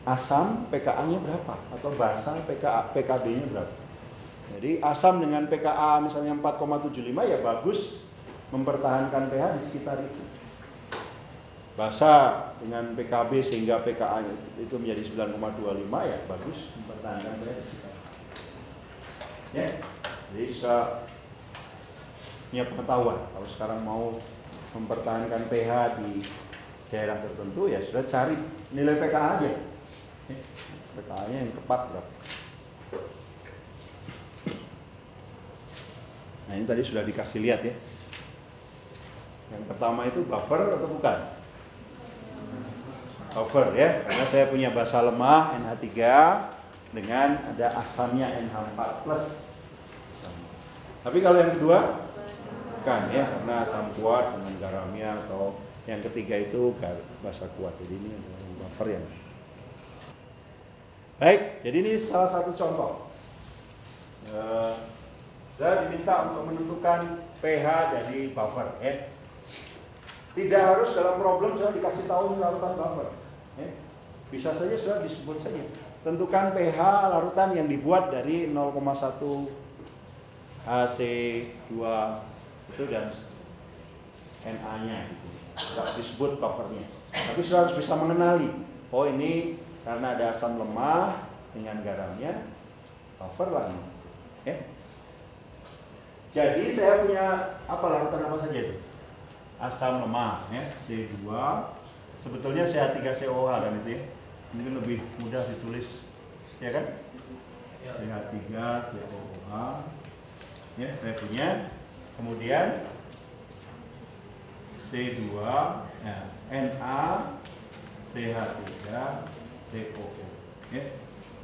asam pKa-nya berapa atau basa pKb-nya berapa. Jadi asam dengan pKa misalnya 4,75 ya bagus mempertahankan pH di sekitar itu. Basa dengan PKB sehingga pKa-nya itu menjadi 9,25 ya bagus mempertahankan pH di sekitar. Ya. Jadi punya pengetahuan kalau sekarang mau mempertahankan pH di daerah tertentu ya sudah cari nilai pKa aja. pKa-nya yang tepat berapa. Nah, ini tadi sudah dikasih lihat ya. Yang pertama itu buffer atau bukan? Buffer ya, karena saya punya basa lemah NH3 dengan ada asamnya NH4 plus. Tapi kalau yang kedua bukan ya, karena asam kuat dengan garamnya, atau yang ketiga itu basa kuat. Jadi ini adalah buffer yang baik. Jadi ini salah satu contoh. Saya diminta untuk menentukan pH dari buffer ya. Tidak harus dalam problem sudah dikasih tahu larutan buffer ya. Bisa saja sudah disebut saja. Tentukan pH larutan yang dibuat dari 0,1 HC2 itu dan Na-nya gitu. Tidak disebut buffernya. Tapi sudah harus bisa mengenali. Oh, ini karena ada asam lemah dengan garamnya, buffer lah ini. Ya. Jadi saya punya larutan apa saja itu? Asam lemah ya, C2. Sebetulnya CH3COH kan itu ya. Mungkin lebih mudah ditulis, ya kan? CH3COH. Ya, saya punya. Kemudian C2, ya, Na, CH3COO. Ya.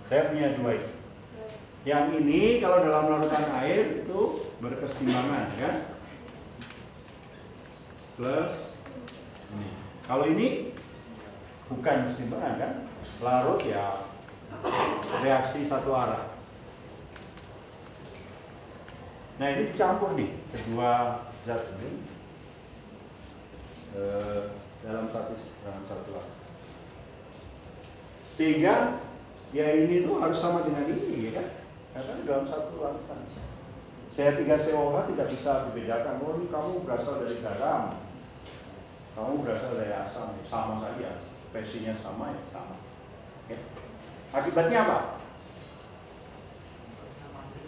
Saya punya dua itu. Yang ini kalau dalam larutan air itu berkesetimbangan kan? Plus ini. Kalau ini bukan kesetimbangan kan? Larut ya reaksi satu arah. Nah, ini dicampur nih kedua zat ini dalam satu arah. Sehingga ya ini tuh harus sama dengan ini ya kan? Karena dalam satu larutan. CH3COH tidak bisa dibedakan. Oh, ini kamu berasal dari garam, kamu berasal dari asam, sama saja. Spesiesnya sama ya sama. Oke. Akibatnya apa?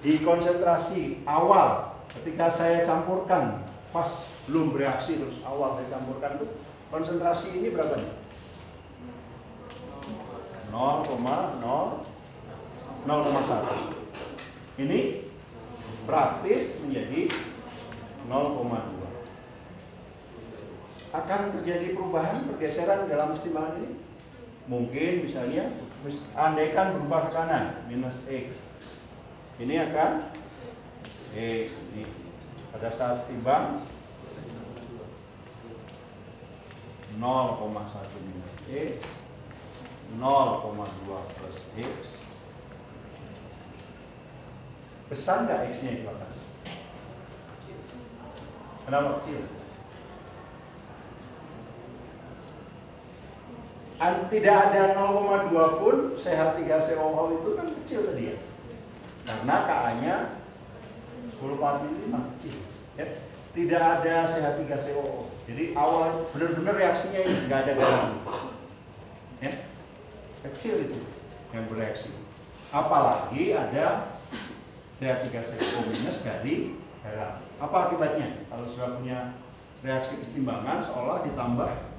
Di konsentrasi awal ketika saya campurkan, pas belum bereaksi terus awal saya campurkan itu konsentrasi ini berapa nih? 0,1. Ini praktis menjadi 0,2. Akan terjadi perubahan, pergeseran dalam kesetimbangan ini. Mungkin misalnya andaikan berubah ke kanan, minus E. Ini akan ini pada saat setimbang 0,1 minus E, 0,2 0,2 plus X. Besar nggak X-nya itu akan? Kenapa kecil? Tidak ada 0,2 pun CH3COO itu kan kecil tadi ya. Karena Ka-nya 10,5 kecil. Ya. Tidak ada CH3COO. Jadi awal benar-benar reaksinya ini nggak ada garam. Ya. Kecil itu yang bereaksi. Apalagi ada CH3COO minus dari garam. Apa akibatnya? Kalau sudah punya reaksi kesetimbangan seolah ditambah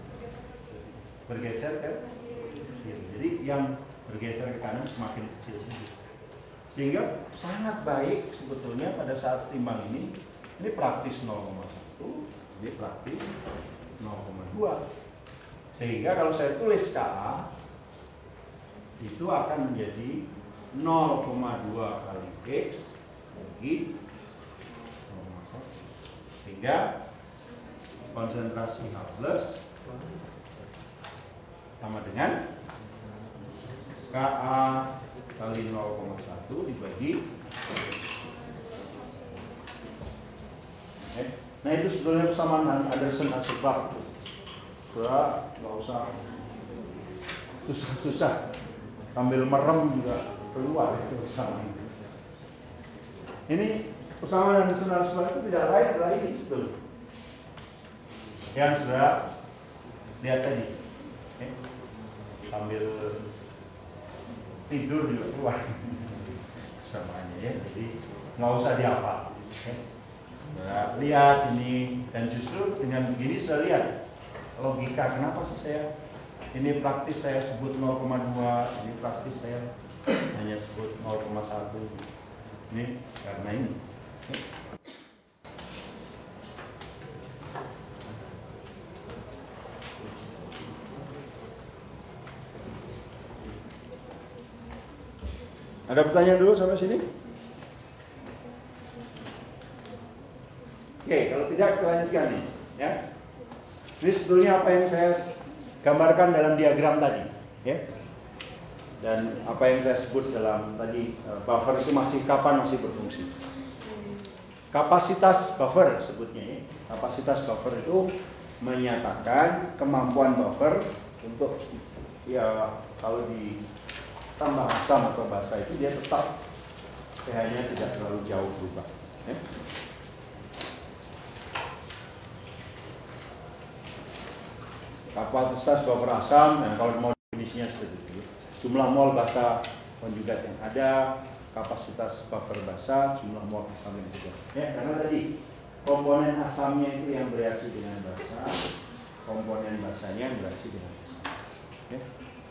bergeser ke kiri. Jadi yang bergeser ke kanan semakin kecil. Sehingga sangat baik sebetulnya pada saat setimbang ini praktis 0,1, ini praktis 0,2. Sehingga kalau saya tulis Ka itu akan menjadi 0,2 kali X bagi 0,1. Sehingga konsentrasi H plus sama dengan Ka kali 0,1 dibagi. Nah itu sebetulnya persamaan Anderson-Asifar. Sudah nggak usah susah-susah, sambil merem juga keluar itu persamaan. Ini persamaan Anderson-Asifar itu tidak lain adalah ini sebetulnya yang sudah lihat tadi. Sambil tidur juga keluar samanya ya, jadi nggak usah dihafal. Nah, lihat ini, dan justru dengan begini sudah lihat logika kenapa sih saya ini praktis saya sebut 0,2, ini praktis saya hanya sebut 0,1. Ini karena ini. Ada pertanyaan dulu sampai sini? Oke, kalau tidak kita lanjutkan nih, ya. Ini sebetulnya apa yang saya gambarkan dalam diagram tadi, ya. Dan apa yang saya sebut dalam tadi buffer itu kapan masih berfungsi. Kapasitas buffer sebutnya, ya. Kapasitas buffer itu menyatakan kemampuan buffer untuk ya kalau di tambah asam atau basa itu dia tetap pH-nya tidak terlalu jauh berubah. Ya. Kapasitas buffer asam, dan kalau mau definisinya seperti itu, jumlah mol basa konjugat yang ada, kapasitas buffer basa, jumlah mol asam yang ada. Ya, karena tadi komponen asamnya itu yang bereaksi dengan basa, komponen basanya yang bereaksi dengan asam. Ya.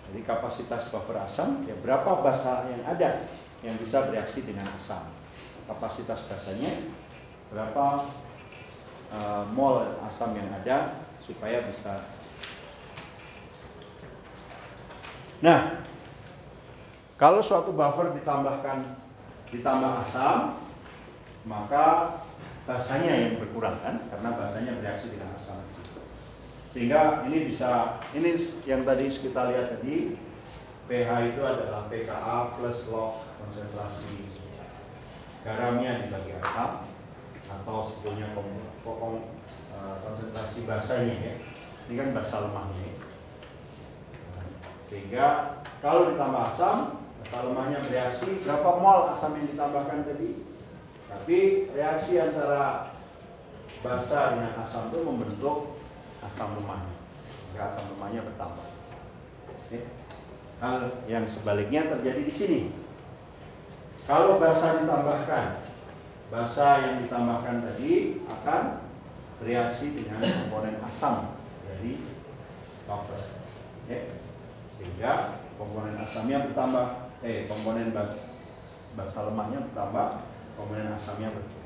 Jadi kapasitas buffer asam, ya berapa basa yang ada yang bisa bereaksi dengan asam. Kapasitas basanya, berapa mol asam yang ada supaya bisa. Nah, kalau suatu buffer ditambah asam, maka basanya yang berkurang kan, karena basanya bereaksi dengan asam. Sehingga ini bisa, ini yang tadi kita lihat tadi, pH itu adalah pKa plus log konsentrasi garamnya dibagi asam, atau sebetulnya konsentrasi basanya ya. Ini kan basa lemahnya ya. Sehingga kalau ditambah asam, basa lemahnya bereaksi, berapa mol asam yang ditambahkan tadi? Tapi reaksi antara basa dengan asam itu membentuk asam lemahnya, sehingga asam lemahnya bertambah. Hal yang sebaliknya terjadi di sini. Kalau basa yang ditambahkan tadi akan bereaksi dengan komponen asam dari buffer, ya. Sehingga komponen asamnya bertambah, komponen basa lemahnya bertambah, komponen asamnya berkurang.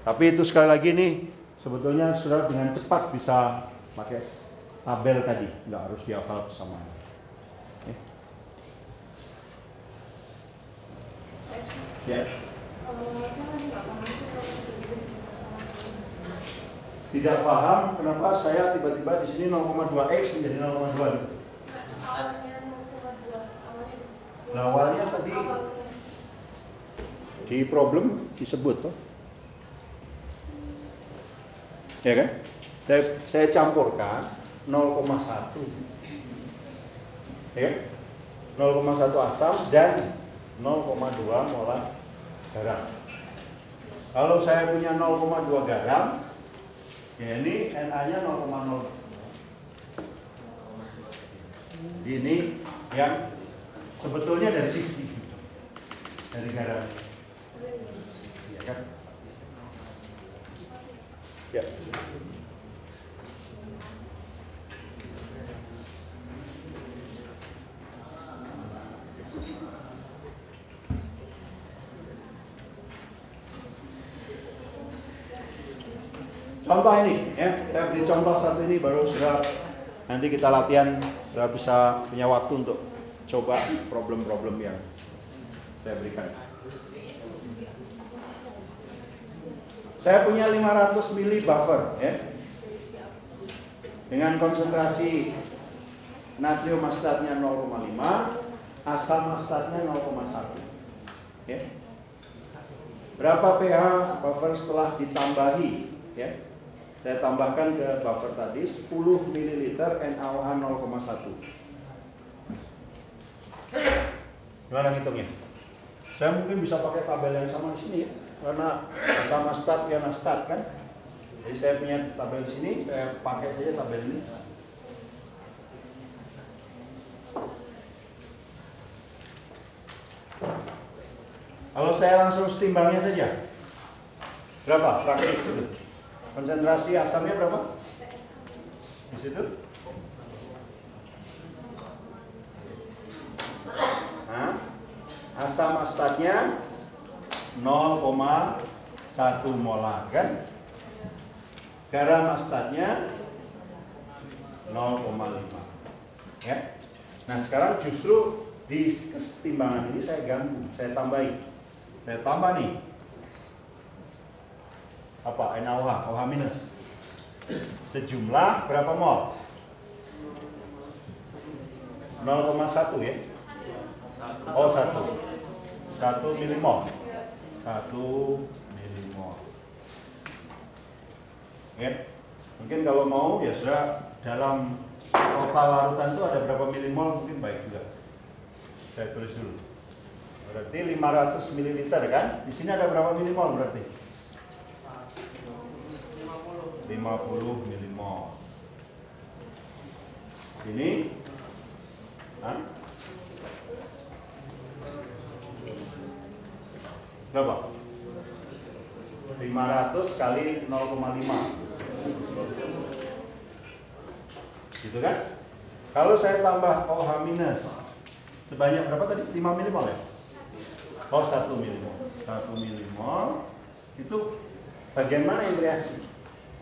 Tapi itu sekali lagi nih, sebetulnya sudah dengan cepat bisa pakai tabel tadi, nggak harus dihafal persamaan. Ya. Tidak paham kenapa saya tiba-tiba di sini 0,2x menjadi 0,2 gitu. Di problem disebut toh. Ya kan? Saya campurkan 0,1. Ya kan? 0,1 asam dan 0,2 molar garam. Kalau saya punya 0,2 garam, ya ini Na-nya 0,0. Ini yang sebetulnya dari sini, dari garam. Ya kan? Ya. Contoh ini, ya, saya beri contoh satu ini baru sudah nanti kita latihan sudah bisa punya waktu untuk coba problem-problem yang saya berikan. Saya punya 500 ml buffer, ya, dengan konsentrasi natrium asetatnya 0,5, asam asetatnya 0,1. Ya. Berapa pH buffer setelah ditambahi? Ya. Saya tambahkan ke buffer tadi 10 ml NaOH 0,1. Gimana ngitungnya? Saya mungkin bisa pakai tabel yang sama di sini ya, karena sama stat ya stat kan. Jadi saya punya tabel di sini, saya pakai saja tabel ini. Kalau saya langsung timbangnya saja, berapa praktis itu? Konsentrasi asamnya berapa? Di situ? Nah, asam asetatnya 0,1 molar kan? Garam asetatnya 0,5. Ya. Nah, sekarang justru di kesetimbangan ini saya ganggu, saya tambahin. Saya tambah nih. Apa? NaOH, OH minus. Sejumlah berapa mol? 0,1 ya? Oh, 1 milimol. 1 milimol. Ya. Mungkin kalau mau ya sudah dalam total larutan itu ada berapa milimol mungkin baik juga. Saya tulis dulu. Berarti 500 ml kan? Di sini ada berapa milimol berarti? 50 milimol. Ini berapa? 500 kali 0,5. Gitu kan? Kalau saya tambah OH minus sebanyak berapa tadi? 5 milimol ya? Oh, 1 milimol. 1 milimol itu bagian mana yang bereaksi?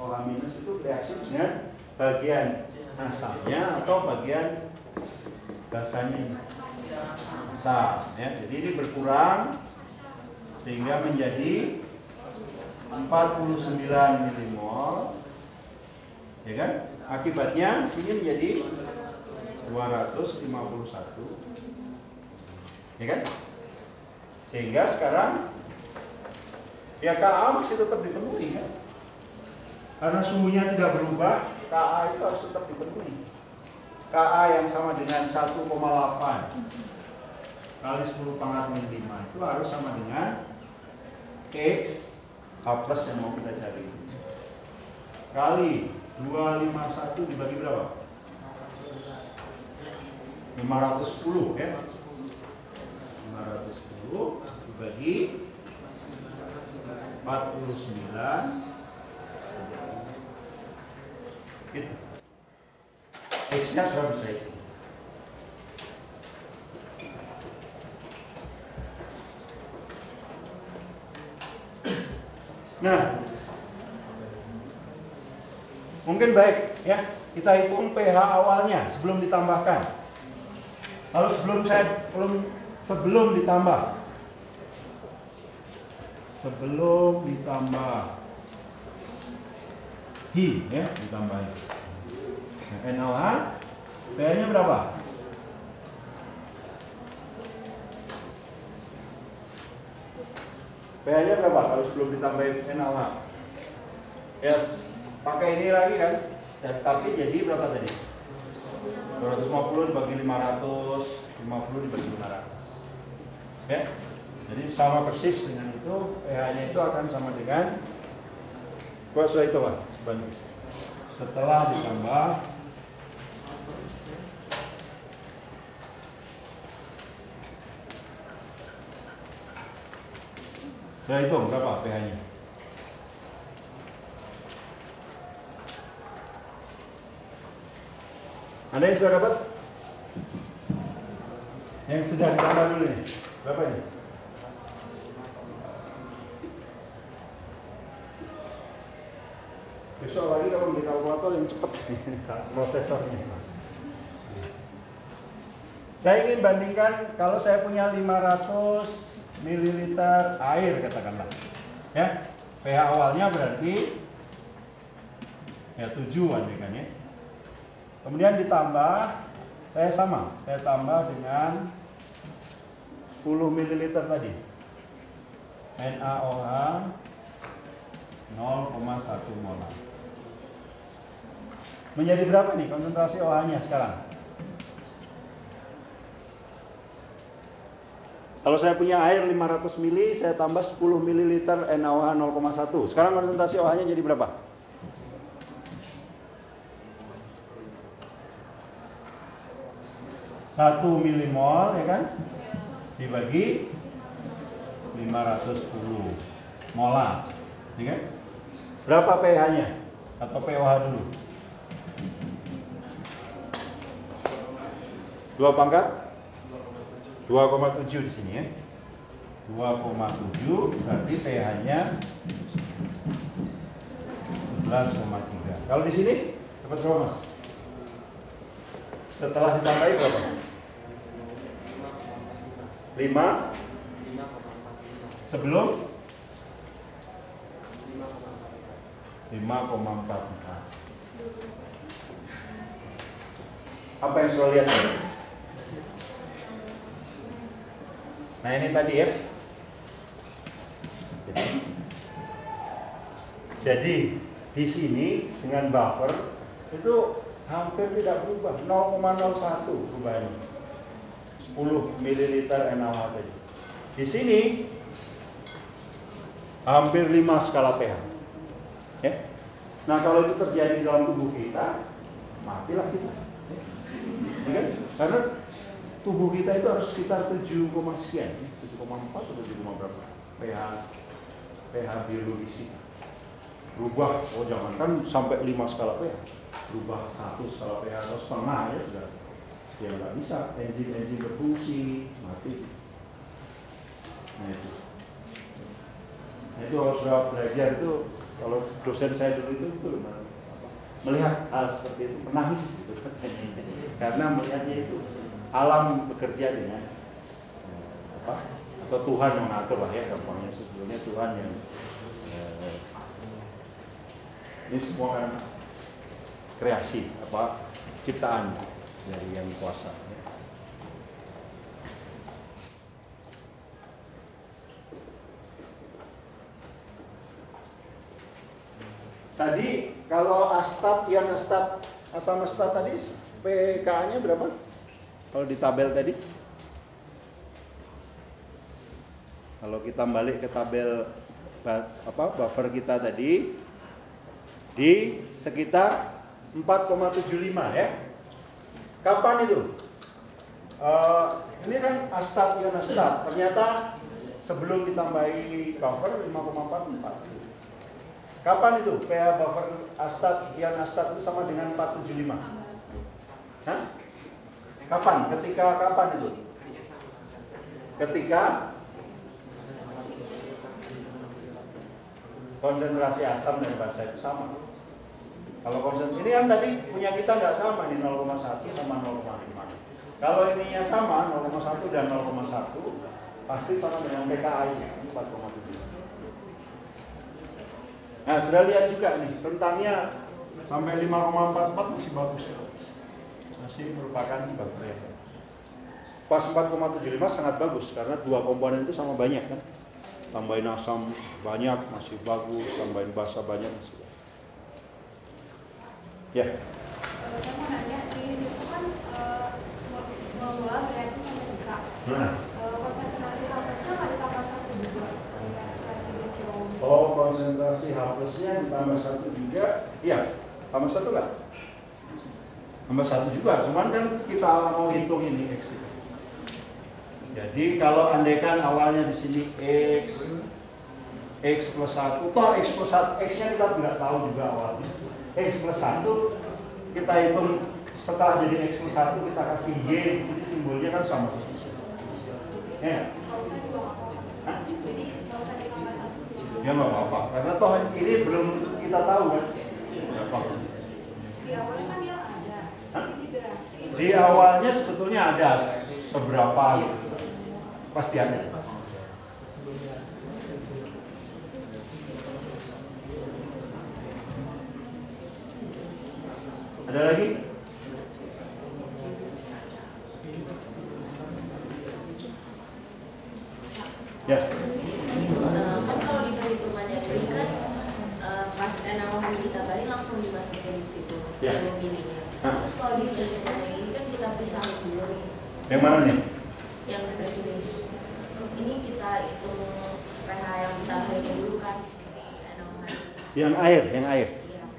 OH minus itu bereaksi dengan bagian asamnya atau bagian basanya? Asam, ya. Jadi ini berkurang sehingga menjadi 49 milimol, ya kan? Akibatnya sini menjadi 251, ya kan? Sehingga sekarang ya Ka masih tetap dipenuhi kan? Karena suhunya tidak berubah, Ka itu harus tetap dipenuhi. Ka yang sama dengan 1,8 kali 10 pangkat min 5 itu harus sama dengan X K plus yang mau kita cari kali 251 dibagi berapa? 510 ya. 510 dibagi 49 gitu. X-nya sudah bisa itu. Nah, mungkin baik ya, kita hitung pH awalnya sebelum ditambahkan. Lalu sebelum ditambah Hi ya, ditambahin. Nah, NaOH pH-nya berapa? pH-nya berapa kalau sebelum ditambahin NaOH? Yes, pakai ini lagi kan? Dan, tapi jadi berapa tadi? 250 dibagi 500, 50 dibagi 500. Oke? Jadi sama persis dengan itu, pH-nya itu akan sama dengan gua sudah itu kan? Setelah ditambah sudah hitung berapa pH-nya? Anda yang sudah dapat? Yang sudah ditambah dulu nih, berapa ini? Besok lagi kalau beli kalkulator yang cepat prosesornya. Saya ingin bandingkan kalau saya punya 500 ml air katakanlah, ya pH awalnya berarti ya 7 andaikan ya. Kemudian ditambah, saya tambah dengan 10 ml tadi NaOH 0,1 molar. Menjadi berapa nih konsentrasi OH-nya sekarang? Kalau saya punya air 500 ml, saya tambah 10 ml NaOH 0,1. Sekarang konsentrasi OH-nya jadi berapa? 1 milimol ya kan? Dibagi 510 molar. Ya kan? Berapa pH-nya? Atau pOH dulu? 2 pangkat 2,7 di sini ya. 2,7 berarti pH-nya 11,3. Kalau di sini dapat berapa, Mas? Setelah ditambahi berapa? 5 sebelum 5,44. Apa yang sudah lihat? Nah ini tadi ya. Jadi di sini dengan buffer itu hampir tidak berubah, 0,01 perubahannya. 10 ml NaOH tadi. Di sini hampir 5 skala pH. Ya. Nah kalau itu terjadi dalam tubuh kita, matilah kita. Ya. Karena tubuh kita itu harus sekitar 7, sekian, 7,4 atau 7, berapa pH biologis kita. Berubah, oh jangankan sampai 5 skala pH, berubah 1 skala pH atau setengah ya sudah. Ya nggak bisa, enzim-enzim berfungsi, mati. Nah itu kalau sudah belajar itu, kalau dosen saya dulu itu betul melihat hal seperti itu menangis gitu. Karena melihatnya itu alam bekerja dengan apa? Atau Tuhan yang mengatur lah ya, gampangnya sebetulnya Tuhan yang ini semua kan kreasi apa ciptaan dari yang kuasa. Ya. Tadi kalau astat, ion astat, asam astat tadi pK-nya berapa? Kalau di tabel tadi? Kalau kita balik ke tabel apa buffer kita tadi di sekitar 4,75 ya. Kapan itu? Ini kan astat, ion astat. Ternyata sebelum ditambahi buffer 5,44. Kapan itu pH buffer astat, ion astat itu sama dengan 475? Hah? Kapan? Ketika kapan itu? Ketika konsentrasi asam dan basa itu sama. Kalau konsentrasi ini kan tadi punya kita nggak sama nih 0,1 sama 0,5. Kalau ininya sama 0,1 dan 0,1 pasti sama dengan pKa-nya 4,7. Nah sudah lihat juga nih rentangnya sampai 5,44 masih bagus ya. Masih merupakan buffer. Pas 4,75 sangat bagus karena dua komponen itu sama banyak kan. tambahin asam banyak masih bagus, tambahin basa banyak masih bagus. Ya. Saya mau nanya, di situ kan mula berarti sampai sisa. Konsentrasi hapusnya nggak ditambah 1 juga? Oh, konsentrasi hapusnya ditambah 1 juga? Iya, tambah 1 nggak? Tambah 1 juga, cuman kan kita mau hitung ini X. Jadi kalau andaikan awalnya di sini X plus 1, toh X plus 1, X-nya kita nggak tahu juga awalnya. X plus 1 kita hitung setelah jadi X plus 1 kita kasih Y, di sini simbolnya kan sama. Ya. Ya nggak apa-apa, karena toh ini belum kita tahu kan. Di awalnya kan dia ada. Di awalnya sebetulnya ada seberapa gitu. Pasti ada. Ada lagi? Ya. Kan kalau di perhitungannya ini kan pas NaOH ditambahin langsung dimasukin di situ sebelum ininya. Terus kalau di perhitungannya ini kan kita pisah dulu nih. Yang mana nih? Yang sebelah sini. Ini kita hitung pH yang ditambahin dulu kan si NaOH. Yang air. Iya.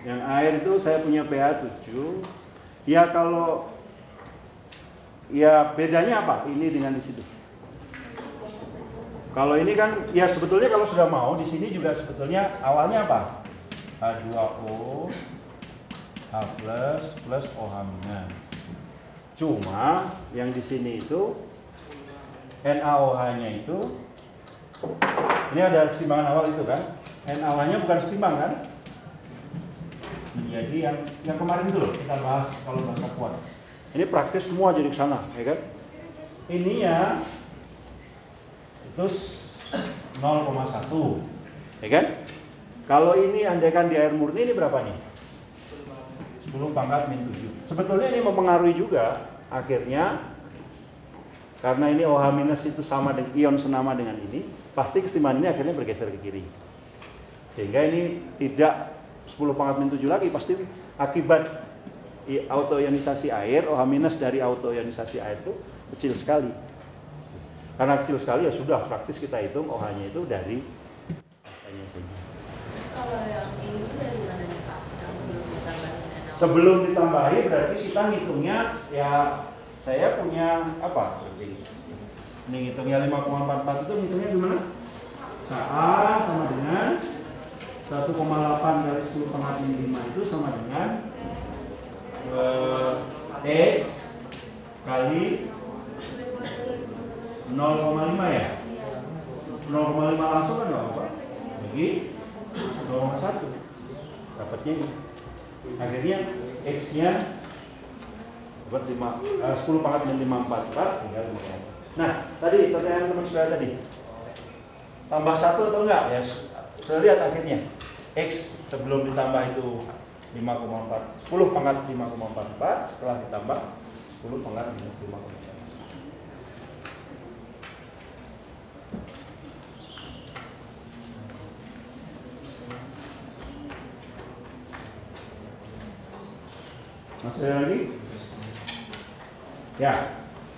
Yang air itu saya punya pH 7. Ya kalau ya bedanya apa? Ini dengan di situ. Kalau ini kan ya sebetulnya kalau sudah mau di sini juga sebetulnya awalnya apa? H2O H plus OH minus. Cuma yang di sini itu NaOH-nya itu ini ada kesetimbangan awal itu kan? NaOH-nya bukan setimbang kan? Jadi yang kemarin itu loh kita bahas kalau bahasa kuat. Ini praktis semua jadi ke sana, ya kan? Ininya itu 0,1, ya kan? Kalau ini andaikan di air murni ini berapa nih? 10 pangkat min 7. Sebetulnya ini mempengaruhi juga akhirnya karena ini OH minus itu sama dengan ion senama dengan ini, pasti kesetimbangan ini akhirnya bergeser ke kiri. Sehingga ini tidak 10 pangkat min 7 lagi, pasti akibat autoionisasi air, OH minus dari autoionisasi air itu kecil sekali. Karena kecil sekali ya sudah praktis kita hitung OH-nya itu dari angkanya saja. Kalau yang ini tuh dari mana nih Pak? Yang sebelum ditambahin NaOH? Sebelum ditambahi berarti kita ngitungnya ya saya punya apa? Ini ngitungnya 5,44 itu ngitungnya gimana? Ka sama dengan 1,8 kali 10 pangkat min 5 itu sama dengan X kali 0,5 ya? 0,5 langsung kan nggak apa? Bagi 0,1 dapatnya ini. Akhirnya X-nya buat 10 pangkat min 544 tinggal 5. Nah, tadi pertanyaan teman saya tadi tambah 1 atau enggak? Ya, sudah lihat akhirnya X sebelum ditambah itu 5,4 10 pangkat 5,44 setelah ditambah 10 pangkat minus 5,44. Masih ada lagi? Ya,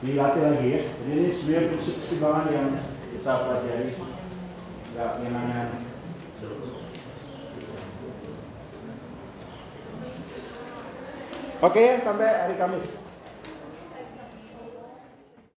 dilatih lagi ya. Jadi ini sebenarnya prinsip keseimbangan yang kita pelajari. Enggak mengenai. Oke, sampai hari Kamis.